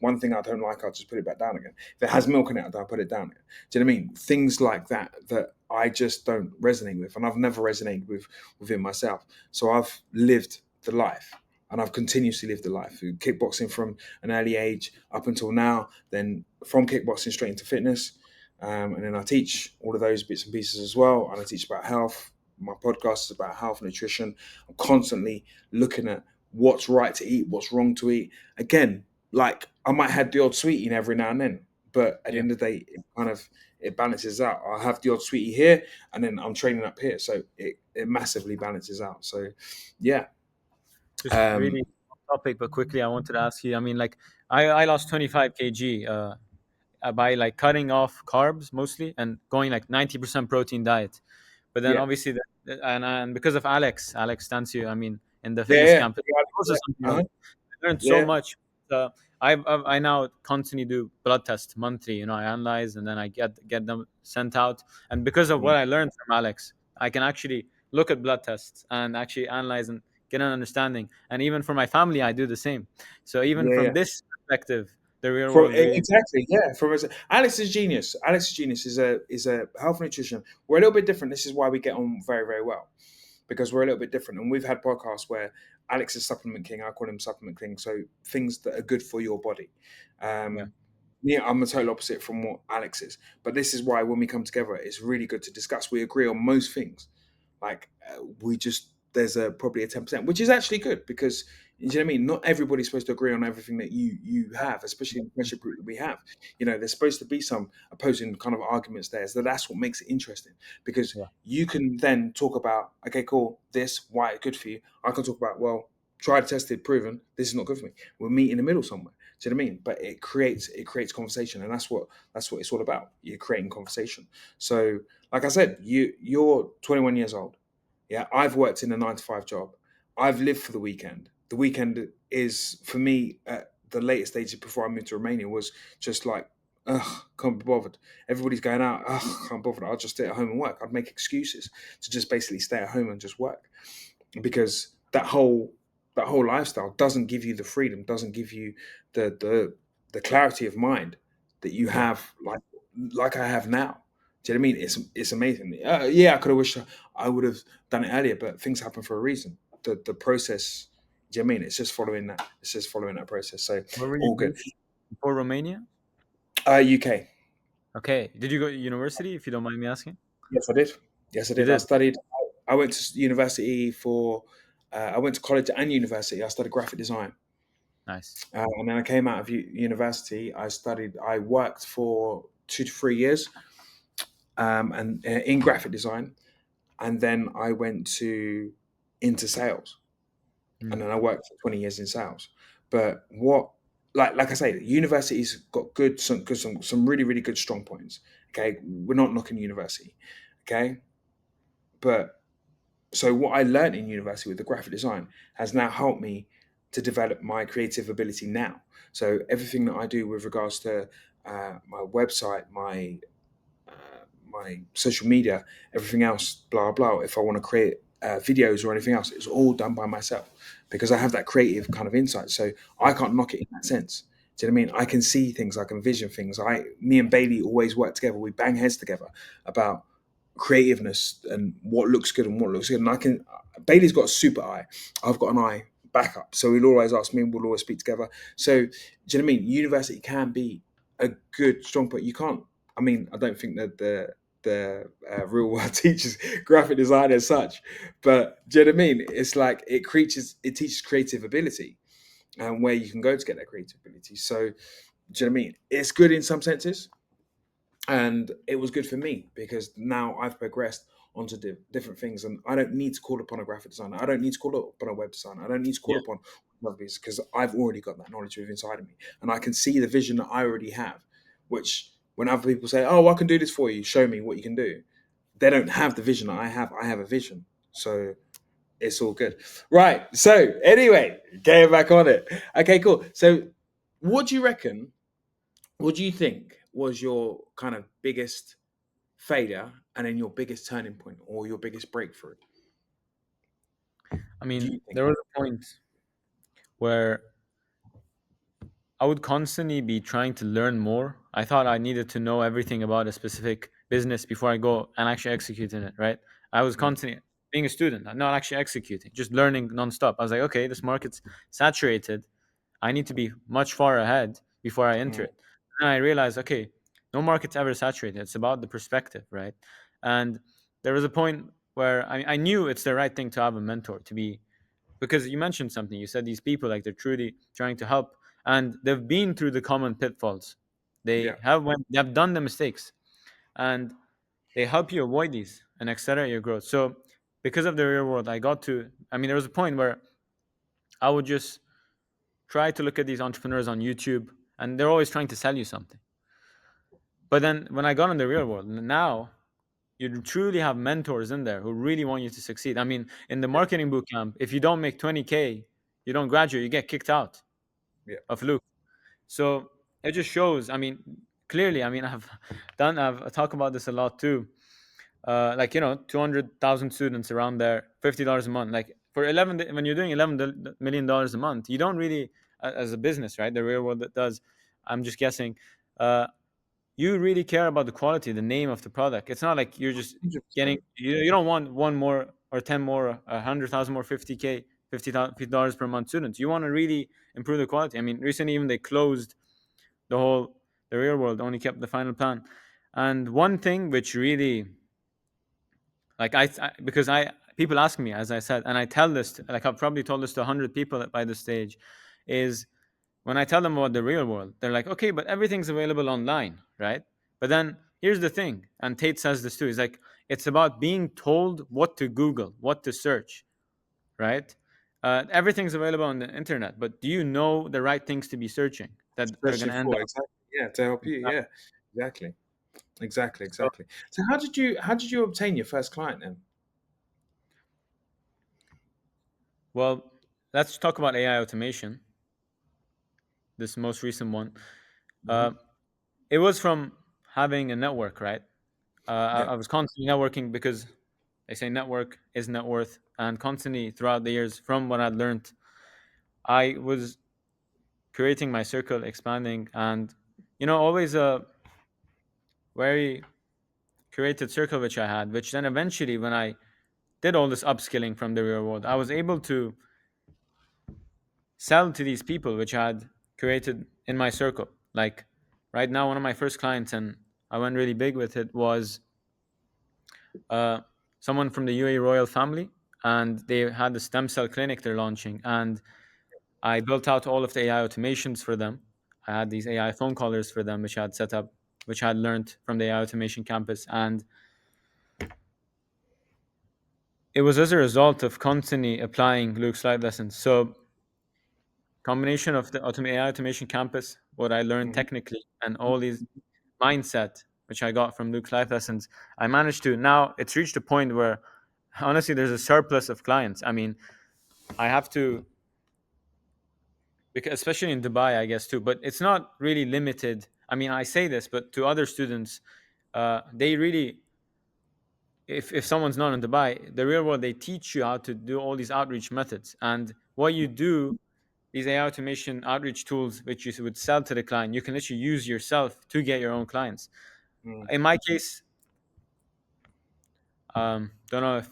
A: one thing I don't like, I'll just put it back down again. If it has milk in it, I'll put it down again. Do you know what I mean? Things like that that I just don't resonate with, and I've never resonated with within myself. So I've lived the life. And I've continuously lived the life. Kickboxing from an early age up until now, then from kickboxing straight into fitness. And then I teach all of those bits and pieces as well. And I teach about health. My podcast is about health and nutrition. I'm constantly looking at what's right to eat, what's wrong to eat. Again, like I might have the odd sweetie every now and then, but at the
B: Yeah.
A: end of the day, it balances out. I have the odd sweetie here, and then I'm training up here, so it massively balances out. So, yeah,
B: Just
A: um,
B: really off topic, but quickly, I wanted to ask you. I mean, like, I lost 25 kg by like cutting off carbs mostly and going like 90% protein diet. But then
A: yeah,
B: obviously, and because of Alex Stanciu, I mean, in the
A: yeah,
B: fitness
A: yeah,
B: camp, it's also
A: yeah,
B: something
A: uh-huh.
B: else. I learned so
A: Yeah,
B: much. Uh, I now constantly do blood tests monthly. You know, I analyze and then I get them sent out. And because of
A: yeah,
B: what I learned from Alex, I can actually look at blood tests and actually analyze and get an understanding. And even for my family, I do the same. So even
A: yeah,
B: from
A: yeah.
B: this perspective, the real
A: From
B: world really,
A: exactly, yeah. Alex is genius. Alex is genius. Is a health and nutrition. We're a little bit different. This is why we get on very very well because we're a little bit different. And we've had podcasts where Alex is supplement king. I call him supplement king. So things that are good for your body.
B: yeah,
A: Um, yeah, I'm the total opposite from what Alex is. But this is why when we come together, it's really good to discuss. We agree on most things. Like we just there's a probably a 10%, which is actually good because you know what I mean. Not everybody's supposed to agree on everything that you have, especially in the friendship group that we have. You know, there's supposed to be some opposing kind of arguments there. So that's what makes it interesting because
B: yeah.
A: you can then talk about okay, cool, this why it's good for you. I can talk about well, tried, tested, proven. This is not good for me. We'll meet in the middle somewhere. Do you know what I mean? But it creates conversation, and that's what it's all about. You're creating conversation. So, like I said, you're 21 years old. Yeah, I've worked in a 9 to 5 job. I've lived for the weekend. The weekend is for me at the later stages before I moved to Romania was just like, ugh, can't be bothered. Everybody's going out. Ugh, can't bother. I'll just stay at home and work. I'd make excuses to just basically stay at home and just work because that whole lifestyle doesn't give you the freedom, doesn't give you the clarity of mind that you
B: Yeah.
A: have like I have now. Do you know what I mean? It's amazing. Yeah, I could have wished I would have done it earlier, but things happen for a reason. The process. Do you know what I mean? It's just following that. It's just following that process. So
B: Where were you
A: all good.
B: based before Romania?
A: UK.
B: Okay. Did you go to university, if you don't mind me asking?
A: Yes, I did. Yes, I
B: You
A: did. I
B: did.
A: studied. I went to university for. I went to college and university. I studied graphic design.
B: Nice.
A: And then I came out of university. I worked for 2 to 3 years, and in graphic design, and then I went into sales, and
B: Mm.
A: then I worked for 20 years in sales. But like I say, university's got some really really good strong points. Okay, we're not knocking university. Okay, but so what I learned in university with the graphic design has now helped me to develop my creative ability now. So everything that I do with regards to my website, uh, my social media, everything else, blah blah. If I want to create videos or anything else, it's all done by myself because I have that creative kind of insight. So I can't knock it in that sense. Do you know what I mean? I can see things, I can vision things. Me and Bailey always work together. We bang heads together about creativeness and what looks good and what looks good. And I can. Bailey's got a super eye. I've got an eye backup. So he'll always ask me, and we'll always speak together. So do you know what I mean? University can be a good, strong point. You can't. I mean, I don't think that the real world teaches graphic design as such, but do you know what I mean? It's like it teaches creative ability and where you can go to get that creative ability. So do you know what I mean? It's good in some senses, and it was good for me because now I've progressed onto different things, and I don't need to call upon a graphic designer. I don't need to call upon a web designer. I don't need to call
B: Yeah.
A: upon others because I've already got that knowledge within inside of me, and I can see the vision that I already have. Which when other people say, "Oh, I can do this for you," show me what you can do. They don't have the vision that I have. I have a vision, so it's all good. Right. So anyway, getting back on it. Okay, cool. So, what do you reckon? What do you think was your kind of biggest failure and then your biggest turning point or your biggest breakthrough?
B: I
A: Do
B: mean,
A: you think?
B: there was a point where I would constantly be trying to learn more. I thought I needed to know everything about a specific business before I go and actually execute in it, right? I was
A: Mm,
B: constantly being a student, not actually executing, just learning nonstop. I was like, okay, this market's saturated. I need to be much far ahead before I enter
A: mm,
B: it. And I realized, okay, no market's ever saturated. It's about the perspective, right? And there was a point where I knew it's the right thing to have a mentor, to be, because you mentioned something. You said these people, like, they're truly trying to help, and they've been through the common pitfalls.
A: yeah,
B: They have done the mistakes, and they help you avoid these and accelerate your growth. So because of the real world, I mean, there was a point where I would just try to look at these entrepreneurs on YouTube, and they're always trying to sell you something. But then when I got in the real world, now you truly have mentors in there who really want you to succeed. I mean, in the
A: yeah,
B: marketing boot camp, if you don't make 20K, you don't graduate, you get kicked out
A: yeah.
B: of Luke. So it just shows. I mean, clearly, I mean, I've talked about this a lot too. Like, 200,000 students around there, $50 a month. Like, for when you're doing $11 million a month, you don't really, as a business, right? The real world that does. I'm just guessing. Uh, you really care about the quality, the name of the product. It's not like you're just getting.
A: 100%.
B: You don't want one more or 10 more, 100,000 more, 50K, $50 per month students. You want to really improve the quality. I mean, recently even they closed the real world, only kept the final plan. And one thing which really, like, because I people ask me, as I said, and I tell this like I've probably told this to 100 people by this stage, is when I tell them about the real world, they're like, okay, but everything's available online, right? But then here's the thing, and Tate says this too. He's like, it's about being told what to Google, what to search, right? Everything's available on the internet, but do you know the right things to be searching that are going
A: Especially
B: to end
A: for
B: up?
A: exactly, yeah, to help you. Yeah, exactly, exactly,
B: So,
A: exactly. So how did you obtain your first client then?
B: well, let's talk about AI automation, this most recent one.
A: Hmm.
B: Uh, it was from having a network, right?
A: Yeah,
B: I was constantly networking because they say network is net worth. And constantly throughout the years, from what I'd learned, I was creating my circle, expanding, and, always a very curated circle which I had, which then eventually, when I did all this upskilling from the real world, I was able to sell to these people which I had created in my circle. Like, right now, one of my first clients, and I went really big with it, was uh, someone from the UAE royal family, and they had the stem cell clinic they're launching, and I built out all of the AI automations for them. I had these AI phone callers for them, which I had set up, which I had learned from the AI automation campus, and it was as a result of constantly applying Luke's live lessons. So, combination of the AI automation campus, what I learned
A: hmm,
B: technically, and all these mindset which I got from Luke's life lessons, I managed to, now it's reached a point where honestly there's a surplus of clients. I mean, I have to, because especially in Dubai, I guess too, but it's not really limited. I mean, I say this, but to other students, they really if someone's not in Dubai, the real world, they teach you how to do all these outreach methods. And what you do, these AI automation outreach tools, which you would sell to the client, you can literally use yourself to get your own clients.
A: Mm,
B: In my case, don't know if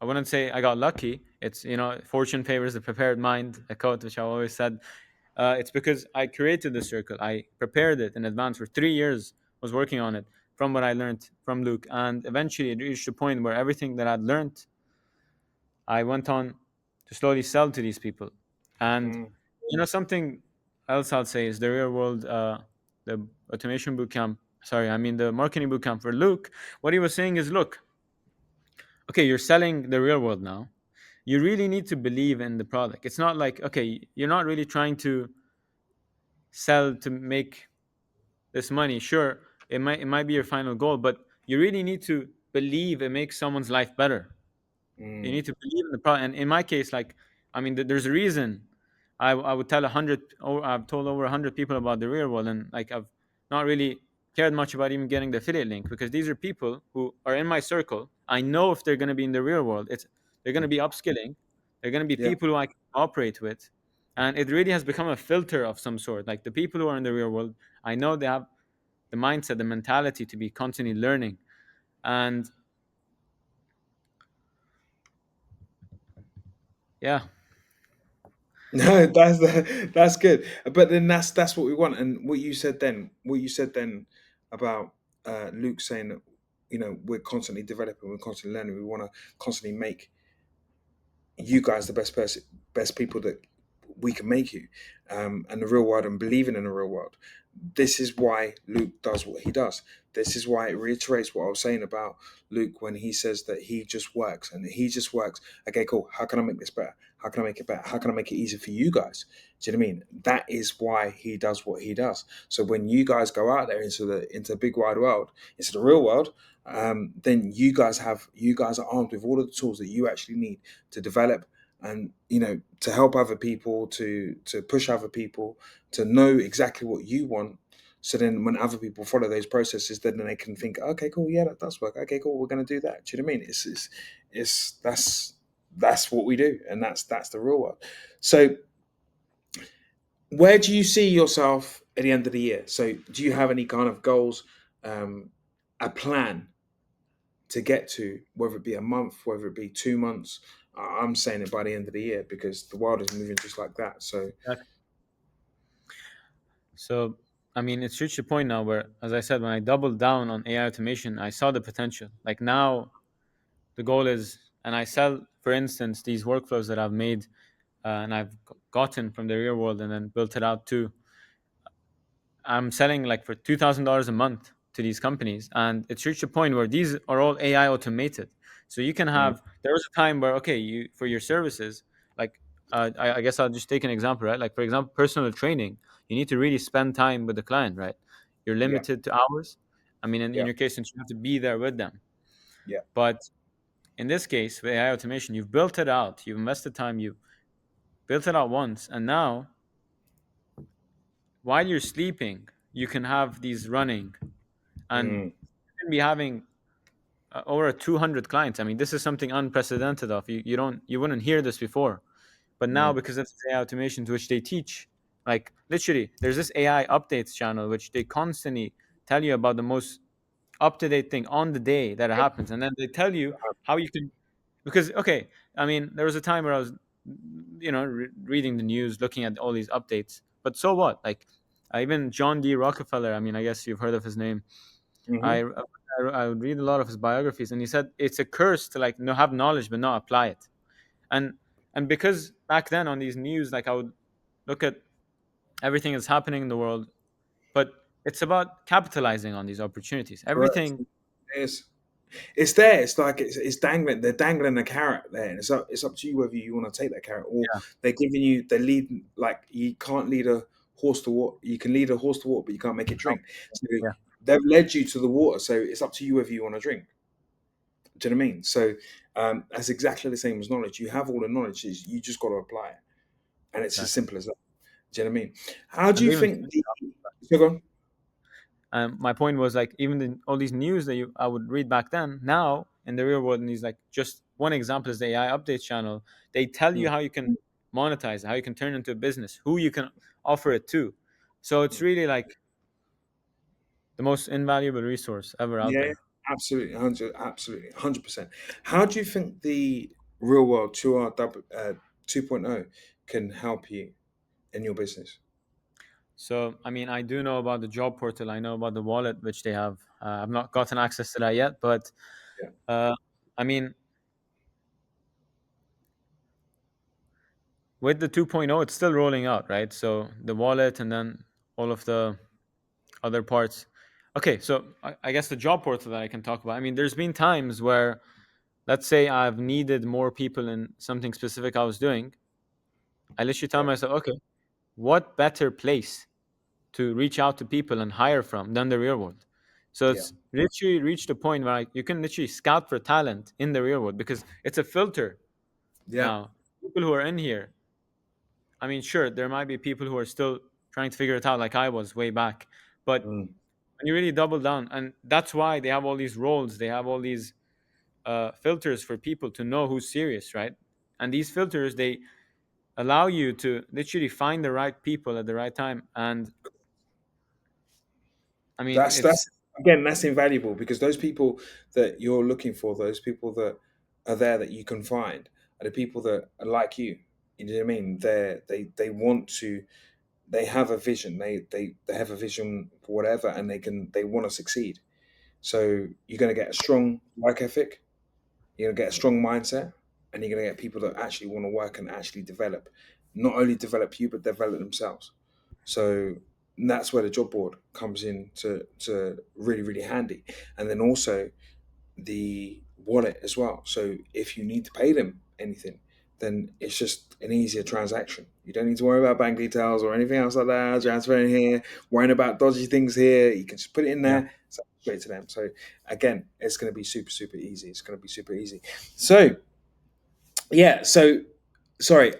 B: I wouldn't say I got lucky. It's, fortune favors the prepared mind, a quote which I always said. It's because I created the circle. I prepared it in advance for 3 years. Was working on it from what I learned from Luke, and eventually it reached a point where everything that I'd learned, I went on to slowly sell to these people. And
A: mm,
B: something else I'll say is the real world, the automation bootcamp. Sorry, I mean the marketing bootcamp for Luke. What he was saying is, look, okay, you're selling the real world now. You really need to believe in the product. It's not like, okay, you're not really trying to sell to make this money. Sure, it might be your final goal, but you really need to believe it makes someone's life better. You
A: mm.
B: need to believe in the product. And in my case, like, I mean, there's a reason I would tell 100, or I've told over 100 people about the real world, and like I've not really cared much about even getting the affiliate link, because these are people who are in my circle. I know if they're going to be in the real world, they're going to be upskilling. They're going to be
A: Yeah.
B: people who I can operate with, and it really has become a filter of some sort. Like the people who are in the real world, I know they have the mindset, the mentality to be constantly learning, and yeah,
A: No, that's good. But then that's what we want. And what you said then about Luke saying that we're constantly developing, we're constantly learning, we want to constantly make you guys the best people that we can make you, and the real world, and believing in the real world. This is why Luke does what he does. This is why it reiterates what I was saying about Luke when he says that he just works, and he just works. Okay, cool. How can I make this better? How can I make it better? How can I make it easier for you guys? Do you know what I mean? That is why he does what he does. So when you guys go out there into the big wide world, into the real world, then you guys are armed with all of the tools that you actually need to develop, and to help other people, to push other people, to know exactly what you want. So then when other people follow those processes, then they can think, okay, cool, yeah, that does work. Okay, cool, we're going to do that. Do you know what I mean? It's that's what we do, and that's the real world. So where do you see yourself at the end of the year? So do you have any kind of goals, um, a plan to get to, whether it be a month, whether it be 2 months? I'm saying it by the end of the year, because the world is moving just like that. So,
B: so, I mean, it's reached a point now where, as I said, when I doubled down on AI automation, I saw the potential. Like now, the goal is, and I sell, for instance, these workflows that I've made, and I've gotten from the real world and then built it out too. I'm selling like for $2,000 a month to these companies, and it's reached a point where these are all AI automated. So you can
A: mm,
B: have. There was a time where, okay, you, for your services, like, I guess I'll just take an example, right? Like for example, personal training, you need to really spend time with the client, right? You're
A: yeah,
B: limited to hours. I mean, in
A: yeah,
B: your case, since you have to be there with them,
A: yeah.
B: but in this case, with AI automation, you've built it out, you've invested time, you built it out once, and now while you're sleeping, you can have these running, and
A: Mm,
B: you can be having over 200 clients. I mean, this is something unprecedented of. You wouldn't hear this before, but now
A: mm,
B: because of the AI automations which they teach, like literally, there's this AI updates channel which they constantly tell you about the most up to date thing on the day that it
A: yeah,
B: happens, and then they tell you how you can. Because okay, I mean, there was a time where I was, reading the news, looking at all these updates, but so what? Like, even John D. Rockefeller. I mean, I guess you've heard of his name.
A: hmm.
B: I would read a lot of his biographies, and he said it's a curse to like have knowledge but not apply it. And because back then on these news, like I would look at everything that's happening in the world, but it's about capitalizing on these opportunities.
A: Correct.
B: Everything,
A: It's there. It's like it's dangling. They're dangling a carrot there, and it's up to you whether you want to take that carrot, or
B: yeah,
A: they're leading. Like, you can't lead a horse to water. You can lead a horse to water, but you can't make it
B: no,
A: drink. So
B: yeah,
A: they've led you to the water. So it's up to you whether you want to drink. Do you know what I mean? So that's exactly the same as knowledge. You have all the knowledge. You just got to apply it, and it's as
B: exactly.
A: simple as that. Do you know what I mean? How do
B: And
A: you
B: even
A: think the? So go on.
B: my point was like even all these news that I would read back then. Now in the real world, and these, like, just one example is the AI updates channel. They tell you
A: Mm,
B: how you can monetize it, how you can turn it into a business, who you can offer it to. So it's
A: mm.
B: really like the most invaluable resource ever out
A: Yeah,
B: there.
A: absolutely, 100%. How do you think the real world 2.0 can help you in your business?
B: So, I mean, I do know about the job portal. I know about the wallet which they have. I've not gotten access to that yet, but
A: Yeah,
B: uh, I mean, with the 2.0, it's still rolling out, right? So the wallet and then all of the other parts. Okay, so I guess the job portal that I can talk about. I mean, there's been times where, let's say, I've needed more people in something specific I was doing. I literally tell
A: yeah,
B: myself, okay, what better place to reach out to people and hire from than the real world? So
A: yeah,
B: it's literally reached a point where, like, you can literally scout for talent in the real world because it's a filter
A: yeah.
B: now. People who are in here, I mean, sure, there might be people who are still trying to figure it out, like I was way back. But
A: Mm.
B: when you really double down, and that's why they have all these roles, they have all these filters for people to know who's serious, right? And these filters, they allow you to literally find the right people at the right time. And I mean,
A: That's
B: it's
A: again, that's invaluable because those people that you're looking for, those people that are there that you can find, are the people that are like you. You know what I mean? They want to. They have a vision. They have a vision for whatever, and they want to succeed. So you're going to get a strong work ethic. You're going to get a strong mindset, and you're going to get people that actually want to work and actually develop, not only develop you but develop themselves. So that's where the job board comes in to really really handy, and then also the wallet as well. So if you need to pay them anything, then it's just an easier transaction. You don't need to worry about bank details or anything else like that. Transferring here, worrying about dodgy things here. You can just put it in
B: yeah,
A: there, send it straight to them. So again, it's going to be super super easy. It's going to be super easy. So yeah. So sorry,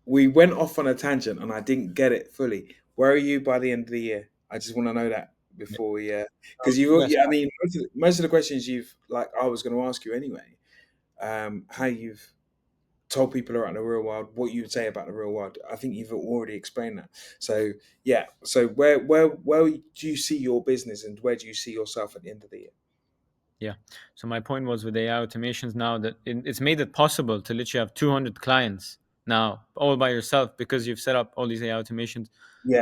A: we went off on a tangent and I didn't get it fully. Where are you by the end of the year? I just want to know that
B: yeah.
A: before we, because you,
B: Yes.
A: yeah, I mean, most of the questions you've like, I was going to ask you anyway. How you've told people around the real world what you would say about the real world. I think you've already explained that. So yeah. So where do you see your business and where do you see yourself at the end of the year?
B: Yeah. So my point was with AI automations now that it's made it possible to literally have 200 clients now all by yourself because you've set up all these AI automations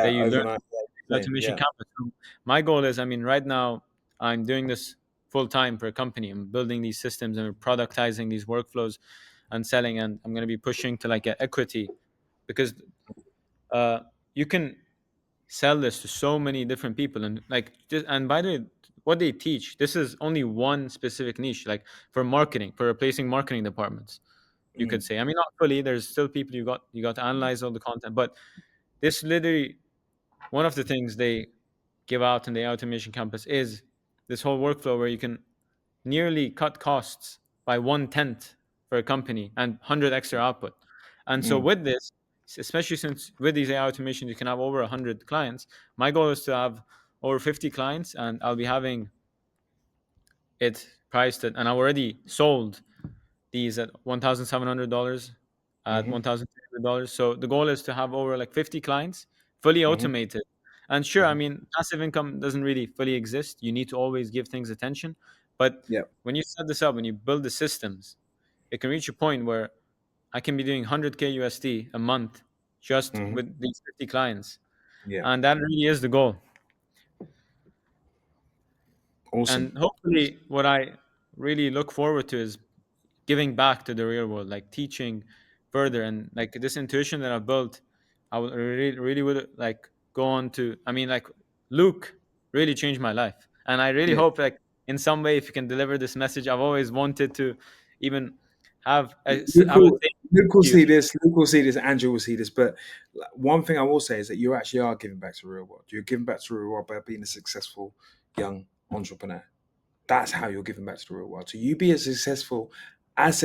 B: that
A: Yeah,
B: you learn
A: overnight.
B: from
A: Yeah,
B: Automation
A: yeah.
B: Campus. So my goal is, I mean, right now I'm doing this full time for a company. I'm building these systems and we're productizing these workflows and selling, and I'm going to be pushing to like get equity because uh, you can sell this to so many different people and like just, and by the way, what they teach, this is only one specific niche, like for marketing, for replacing marketing departments, you could
A: Mm,
B: say. I mean, not fully, there's still people, you got to analyze all the content, but this literally, one of the things they give out in the automation campus is this whole workflow where you can nearly cut costs by 1/10 for a company and 100 extra output. And so
A: mm,
B: with this, especially since with these AI automations you can have over 100 clients, my goal is to have over 50 clients, and I'll be having it priced at, and I already sold these at $1,700, at
A: mm-hmm,
B: $1,300. So the goal is to have over like 50 clients fully
A: mm-hmm,
B: automated. And sure, I
A: mm-hmm.
B: mean, passive income doesn't really fully exist. You need to always give things attention. But
A: Yeah.
B: when you set this up, when you build the systems, it can reach a point where I can be doing 100K USD a month just
A: Mm-hmm.
B: with these 50 clients.
A: Yeah.
B: And that really is the goal.
A: Awesome.
B: And hopefully, what I really look forward to is giving back to the real world, like teaching further, and like this intuition that I've built, I would really, really would like go on to. I mean, like Luke really changed my life, and I really
A: Yeah.
B: hope like in some way if you can deliver this message. I've always wanted to even have.
A: Luke
B: I would
A: will,
B: say
A: Luke will
B: thank you.
A: see this. Luke will see this. Andrew will see this. But one thing I will say is that you actually are giving back to the real world. You're giving back to the real world by being a successful young entrepreneur. That's how you're giving back to the real world. So you be as successful as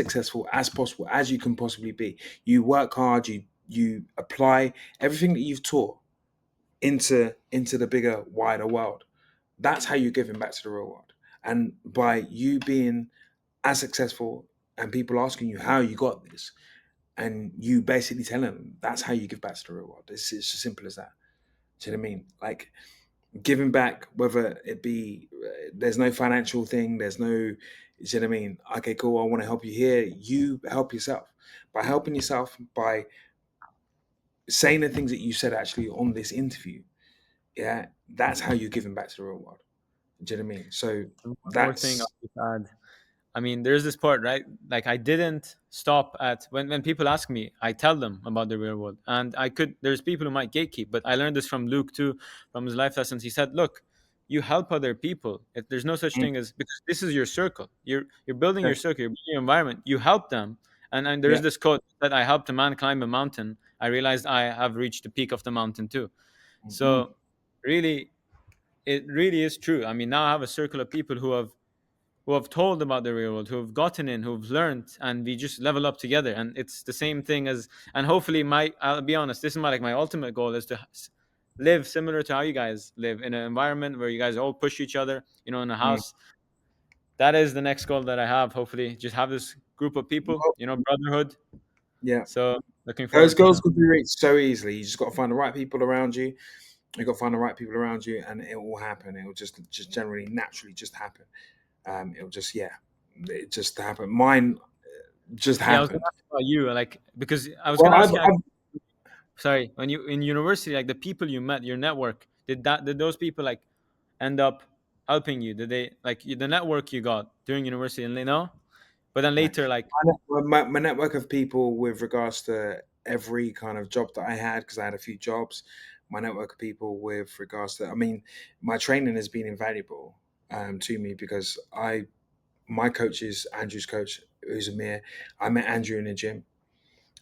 A: possible as you can possibly be. You work hard. You apply everything that you've taught into the bigger, wider world. That's how you're giving back to the real world. And by you being as successful, and people asking you how you got this, and you basically tell them that's how you give back to the real world. It's as simple as that. Do you know what I mean? Like giving back, whether it be there's no financial thing, there's no, you know what I mean? Okay, cool. I want to help you here. You help yourself by helping yourself by saying the things that you said actually on this interview. Yeah, that's how you're giving back to the real world. Do you know what I mean? So
B: One more thing
A: that's
B: I'll just add. I mean, there's this part, right? Like I didn't stop at when people ask me, I tell them about the real world. And I could there's people who might gatekeep, but I learned this from Luke too, from his life lessons. He said, look, you help other people. If there's no such
A: mm,
B: thing as because this is your circle. You're building your
A: yeah,
B: circle, you're building your environment, you help them. And there's
A: yeah,
B: this quote that I helped a man climb a mountain. I realized I have reached the peak of the mountain too.
A: mm,
B: So really it really is true. I mean, now I have a circle of people who have told about the real world, who have gotten in, who've learned, and we just level up together. And it's the same thing as, and hopefully, I'll be honest, this is my ultimate goal is to live similar to how you guys live in an environment where you guys all push each other, in a
A: mm.
B: house. That is the next goal that I have. Hopefully, just have this group of people,
A: Well,
B: brotherhood.
A: yeah.
B: So looking
A: Those
B: forward to
A: goals
B: that.
A: could be reached so easily. You just got to find the right people around you. You got to find the right people around you, and it will happen. It will just generally, naturally, just happen. It'll just, yeah, it just happen. Mine just
B: Yeah, I was gonna
A: happened.
B: ask about you, like, because I was
A: Well,
B: gonna
A: I've,
B: ask you,
A: I've
B: sorry, when you in university, like the people you met, your network, did those people like end up helping you? Did they like the network you got during university and but then
A: right.
B: later like
A: My network of people with regards to every kind of job that I had, because I had a few jobs. My network of people with regards to, I mean, my training has been invaluable to me because my coach is Andrew's coach, who's Amir. I met Andrew in the gym.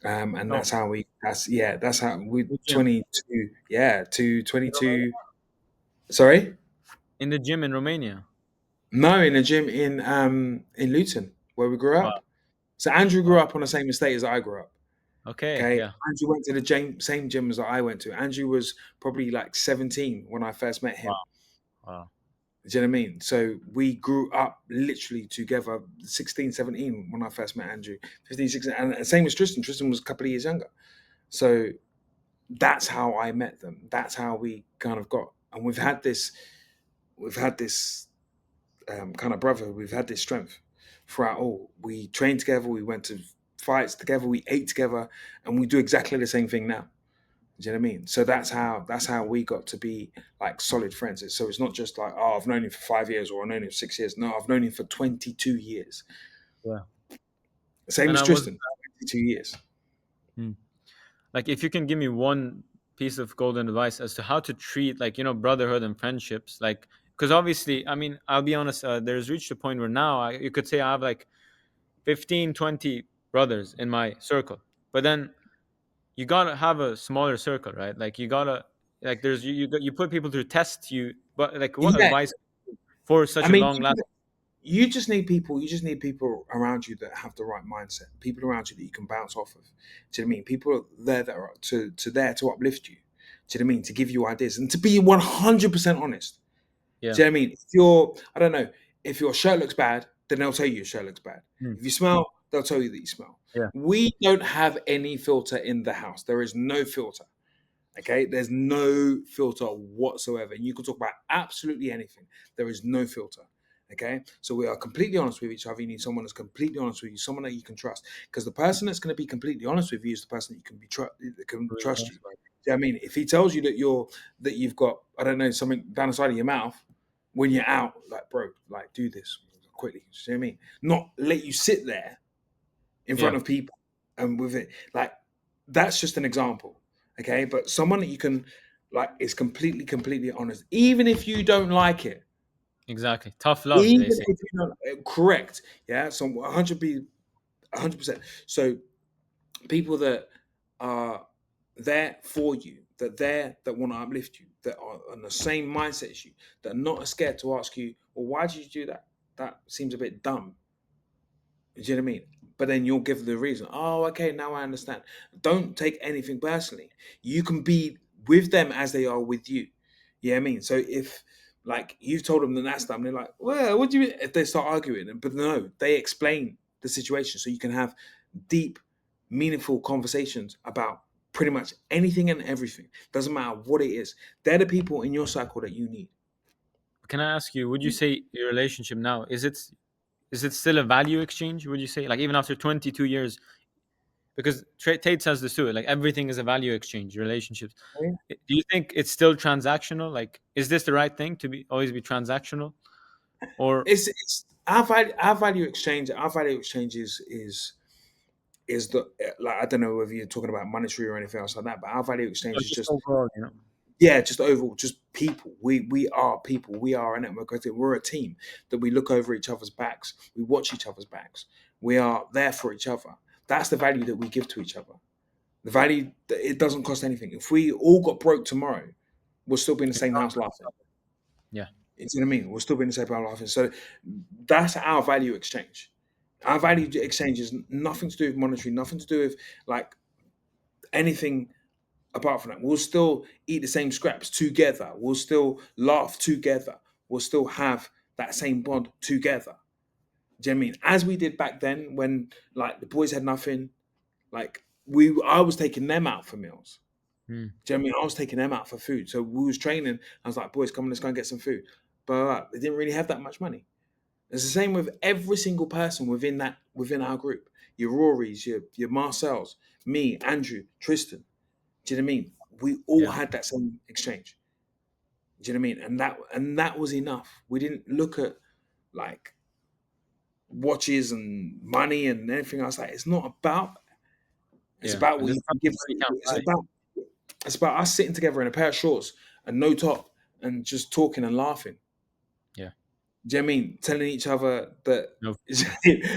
A: And
B: oh,
A: that's how we
B: the gym
A: 22, yeah, to
B: in Romania?
A: 22. Sorry,
B: In the gym in Romania.
A: no, in a gym in Luton where we grew
B: Wow,
A: up. So Andrew grew
B: wow.
A: up on the same estate as I grew up.
B: Okay,
A: Okay,
B: yeah.
A: Andrew went to the same gym as I went to. Andrew was probably like 17 when I first met him.
B: Wow, wow.
A: Do you know what I mean? So we grew up literally together, 16, 17 when I first met Andrew, 15, 16. And same as Tristan. Tristan was a couple of years younger. So that's how I met them. That's how we kind of got. And we've had this kind of brotherhood. We've had this strength throughout all. We trained together. We went to fights together. We ate together, and we do exactly the same thing now. Do you know what I mean? So that's how we got to be like solid friends. So it's not just like, oh, I've known him for 5 years or I've known him for 6 years. No, I've known him for 22 years.
B: Yeah.
A: Same
B: And
A: as
B: I was
A: Tristan, 22 years.
B: hmm. Like if you can give me one piece of golden advice as to how to treat like brotherhood and friendships, like because obviously I mean I'll be honest, there's reached a point where now you could say I have like 15, 20 brothers in my circle, but then you gotta have a smaller circle, right? Like you gotta like there's you put people to test you, but like what
A: Yeah,
B: advice for
A: I
B: such a
A: mean,
B: long last?
A: you just need people. You just need people around you that have the right mindset. People around you that you can bounce off of. Do you know what I mean? People there that are to there to uplift you. Do you know what I mean? To give you ideas and to be 100% honest.
B: Yeah.
A: Do you know what I mean? If you're, I don't know, if your shirt looks bad, then they'll tell you your shirt looks bad.
B: Hmm.
A: If you smell, they'll tell you that you smell.
B: Yeah.
A: We don't have any filter in the house. There is no filter. Okay, there's no filter whatsoever. You can talk about absolutely anything. There is no filter. Okay, so we are completely honest with each other. You need someone that's completely honest with you, someone that you can trust. Because the person that's going to be completely honest with you is the person that you can that can trust you. Do you know what I mean? If he tells you that you've got, I don't know, something down the side of your mouth when you're out, like bro, like do this quickly. Do you know what I mean? Not let you sit there in
B: Yeah.
A: front of people and with it, like that's just an example. Okay, but someone that you can like is completely honest, even if you don't like it,
B: Exactly. Tough love,
A: even
B: they say.
A: if you don't correct. Yeah, so 100%. So people that are there for you, that want to uplift you, that are on the same mindset as you, that are not scared to ask you, well, why did you do that? That seems a bit dumb. Do you know what I mean? But then you'll give the reason. Oh, okay, now I understand. Don't take anything personally. You can be with them as they are with you. Yeah, I mean, so if Like you've told them that that's done. They're like, well, what do you mean? If they start arguing, but no, they explain the situation so you can have deep, meaningful conversations about pretty much anything and everything. Doesn't matter what it is. They're the people in your circle that you need.
B: Can I ask you? Would you say your relationship now is it still a value exchange? Would you say, like, even after 22 years? Because Tate says this too. Like, everything is a value exchange. Relationships. Do you think it's still transactional? Like, is this the right thing to be always be transactional? Or
A: It's our value exchange. Our value exchange is the like I don't know whether you're talking about monetary or anything else like that, but our value exchange is
B: just
A: just
B: overall, you know?
A: yeah, just overall, just people. We are people. We are a network. I think we're a team that we look over each other's backs. We watch each other's backs. We are there for each other. That's the value that we give to each other. The value that it doesn't cost anything. If we all got broke tomorrow, we'll still be in the same house laughing.
B: Yeah,
A: You know what I mean? We'll still be in the same house laughing. So that's our value exchange. Our
B: yeah,
A: value exchange is nothing to do with monetary, nothing to do with like anything apart from that. We'll still eat the same scraps together. We'll still laugh together. We'll still have that same bond together. Do you know what I mean? As we did back then when like the boys had nothing, like I was taking them out for meals.
B: mm,
A: Do you know what I mean? I was taking them out for food. So we was training. I was like, boys, come on, let's go and get some food. But they didn't really have that much money. It's the same with every single person within our group. Your Rorys, your Marcels, me, Andrew, Tristan. Do you know what I mean? We all
B: yeah,
A: had that same exchange. Do you know what I mean? And that was enough. We didn't look at like watches and money and anything else. Like it's not about. It's
B: yeah.
A: about
B: And
A: what
B: this
A: you
B: is
A: can give.
B: something you really can't
A: It's
B: buy.
A: about. It's about us sitting together in a pair of shorts and no top and just talking and laughing.
B: Yeah,
A: Do you know what I mean? Telling each other that
B: no,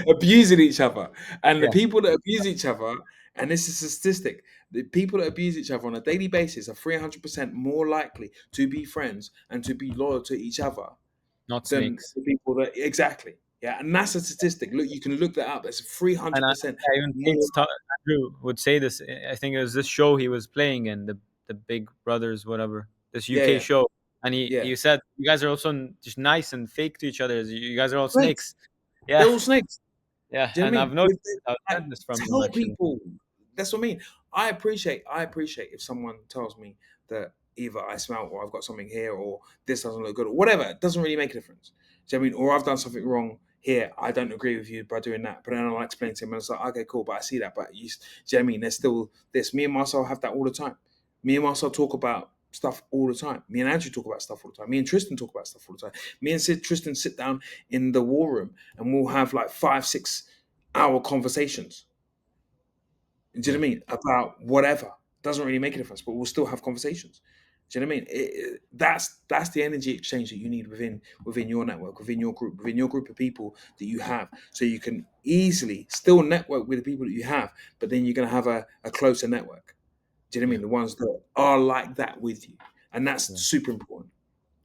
A: abusing each other. And the
B: yeah,
A: people that abuse each other, and this is a statistic, the people that abuse each other on a daily basis are 300% more likely to be friends and to be loyal to each other
B: not
A: than
B: snakes.
A: the people that exactly. Yeah, and that's a statistic. Look, you can look that up. That's
B: And
A: 300%
B: even
A: more.
B: Andrew would say this. I think it was this show he was playing in, the Big Brothers, whatever, this
A: Yeah,
B: UK
A: yeah,
B: show, and
A: yeah.
B: he said you guys are also just nice and fake to each other. You guys are all
A: Snakes.
B: snakes. Yeah,
A: They're all snakes.
B: yeah,
A: Do you know
B: and
A: what I
B: I've
A: mean?
B: noticed. I've
A: Like,
B: learned this from him
A: tell
B: actually.
A: people. That's what I mean. I appreciate if someone tells me that either I smell or I've got something here or this doesn't look good or whatever. It doesn't really make a difference. Do you know what I mean? Or I've done something wrong here. I don't agree with you by doing that. But then I'll explain to him and it's like, okay, cool, but I see that. But do you know what I mean? There's still this. Me and Marcel have that all the time. Me and Marcel talk about stuff all the time. Me and Andrew talk about stuff all the time. Me and Tristan talk about stuff all the time. Me and Tristan sit down in the war room and we'll have like 5, 6 hour conversations. Do you
B: Yeah,
A: know what I mean? About whatever. Doesn't really make a difference, but we'll still have conversations. Do you know what I mean? That's the energy exchange that you need within your network, within your group of people that you have, so you can easily still network with the people that you have, but then you're going to have a closer network. Do you know what I
B: yeah,
A: mean? The ones that are like that with you, and that's
B: yeah.
A: super important.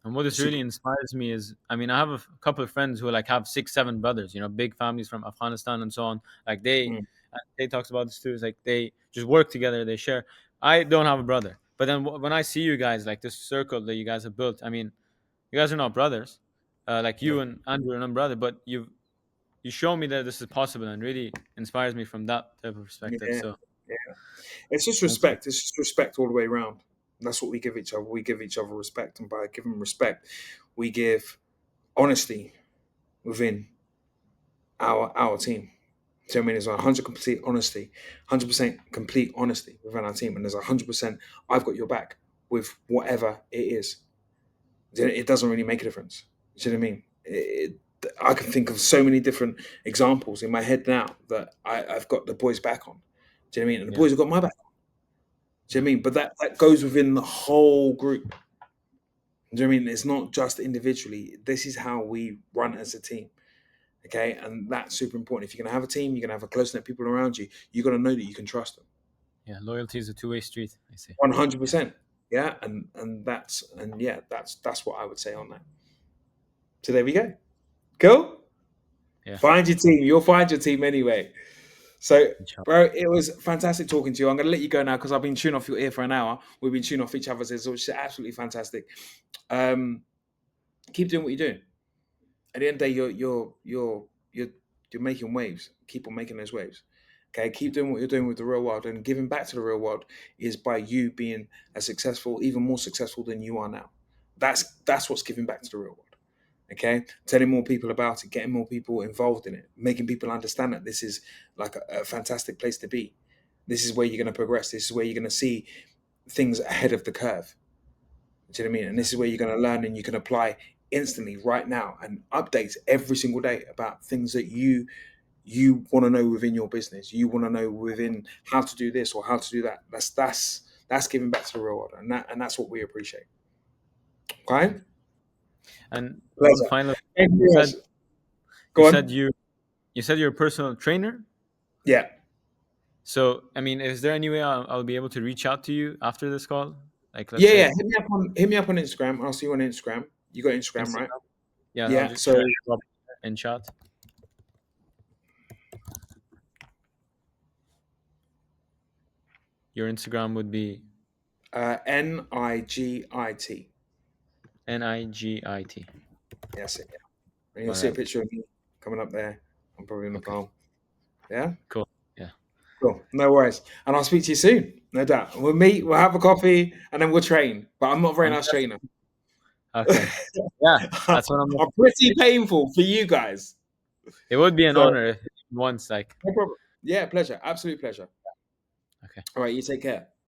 B: And what this
A: Super.
B: really inspires me is, I mean, I have a couple of friends who like have 6, 7 brothers, big families from Afghanistan and so on. Like
A: Mm,
B: they talks about this too. It's like they just work together, they share. I don't have a brother, but then when I see you guys, like this circle that you guys have built, I mean, you guys are not brothers, like
A: yeah,
B: you and Andrew are not brother, but you show me that this is possible and really inspires me from that type of perspective.
A: yeah,
B: So
A: yeah. It's just
B: thank you.
A: respect. It's just respect all the way around. That's what we give each other. We give each other respect, and by giving respect, we give honesty within our team. So I mean, there's 100 complete honesty, 100% complete honesty within our team, and there's 100% I've got your back with whatever it is. It doesn't really make a difference. Do you know what I mean? I can think of so many different examples in my head now that I've got the boys back on. Do you know what I mean? And the
B: Yeah,
A: boys have got my back. Do you
B: yeah,
A: know what I mean? But that goes within the whole group. Do you know what I mean? It's not just individually. This is how we run as a team. Okay. And that's super important. If you're going to have a team, you're going to have a close knit people around you. You got to know that you can trust them.
B: yeah. Loyalty is a two-way street, I say.
A: 100%. Yeah. And yeah, that's what I would say on that. So there we go. Cool.
B: Yeah,
A: Find your team. You'll find your team anyway. So,
B: inshallah.
A: bro, it was fantastic talking to you. I'm going to let you go now because I've been tuning off your ear for an hour. We've been tuning off each other's ears, which is absolutely fantastic. Um, Keep doing what you're doing. At the end of the day, you're you're making waves. Keep on making those waves. Okay, keep doing what you're doing with the real world, and giving back to the real world is by you being as successful, even more successful than you are now. That's what's giving back to the real world. Okay, telling more people about it, getting more people involved in it, making people understand that this is like a fantastic place to be. This is where you're going to progress. This is where you're going to see things ahead of the curve. Do you know what I mean? And this is where you're going to learn and you can apply instantly right now and updates every single day about things that you want to know within your business. You want to know within how to do this or how to do that. That's giving back to the real world, and that's what we appreciate. Okay,
B: And one
A: pleasure.
B: final,
A: Thank
B: you
A: you
B: said
A: guys.
B: you
A: Go
B: said
A: on.
B: you you said you're a personal trainer.
A: Yeah,
B: So I mean, is there any way I'll be able to reach out to you after this call? Like, let's
A: yeah, yeah.
B: say
A: Hit me up on Instagram. I'll see you on Instagram. You got Instagram, right?
B: Instagram. Yeah,
A: Yeah. So
B: should I drop in chat? Your Instagram would be
A: NIGIT.
B: NIGIT.
A: Yes, yeah. And you'll
B: All
A: see a
B: right.
A: picture of me coming up there. I'm probably in the
B: Okay.
A: palm. Yeah.
B: Cool. Yeah.
A: Cool. No worries. And I'll speak to you soon. No doubt. We'll meet, we'll have a coffee, and then we'll train. But I'm not a very
B: I'm
A: nice trainer.
B: okay. Yeah, that's what I'm.
A: I'm pretty painful for you guys.
B: It would be an
A: So,
B: honor if once, like.
A: no problem. Yeah, pleasure. Absolute pleasure.
B: Okay.
A: All right. You take care.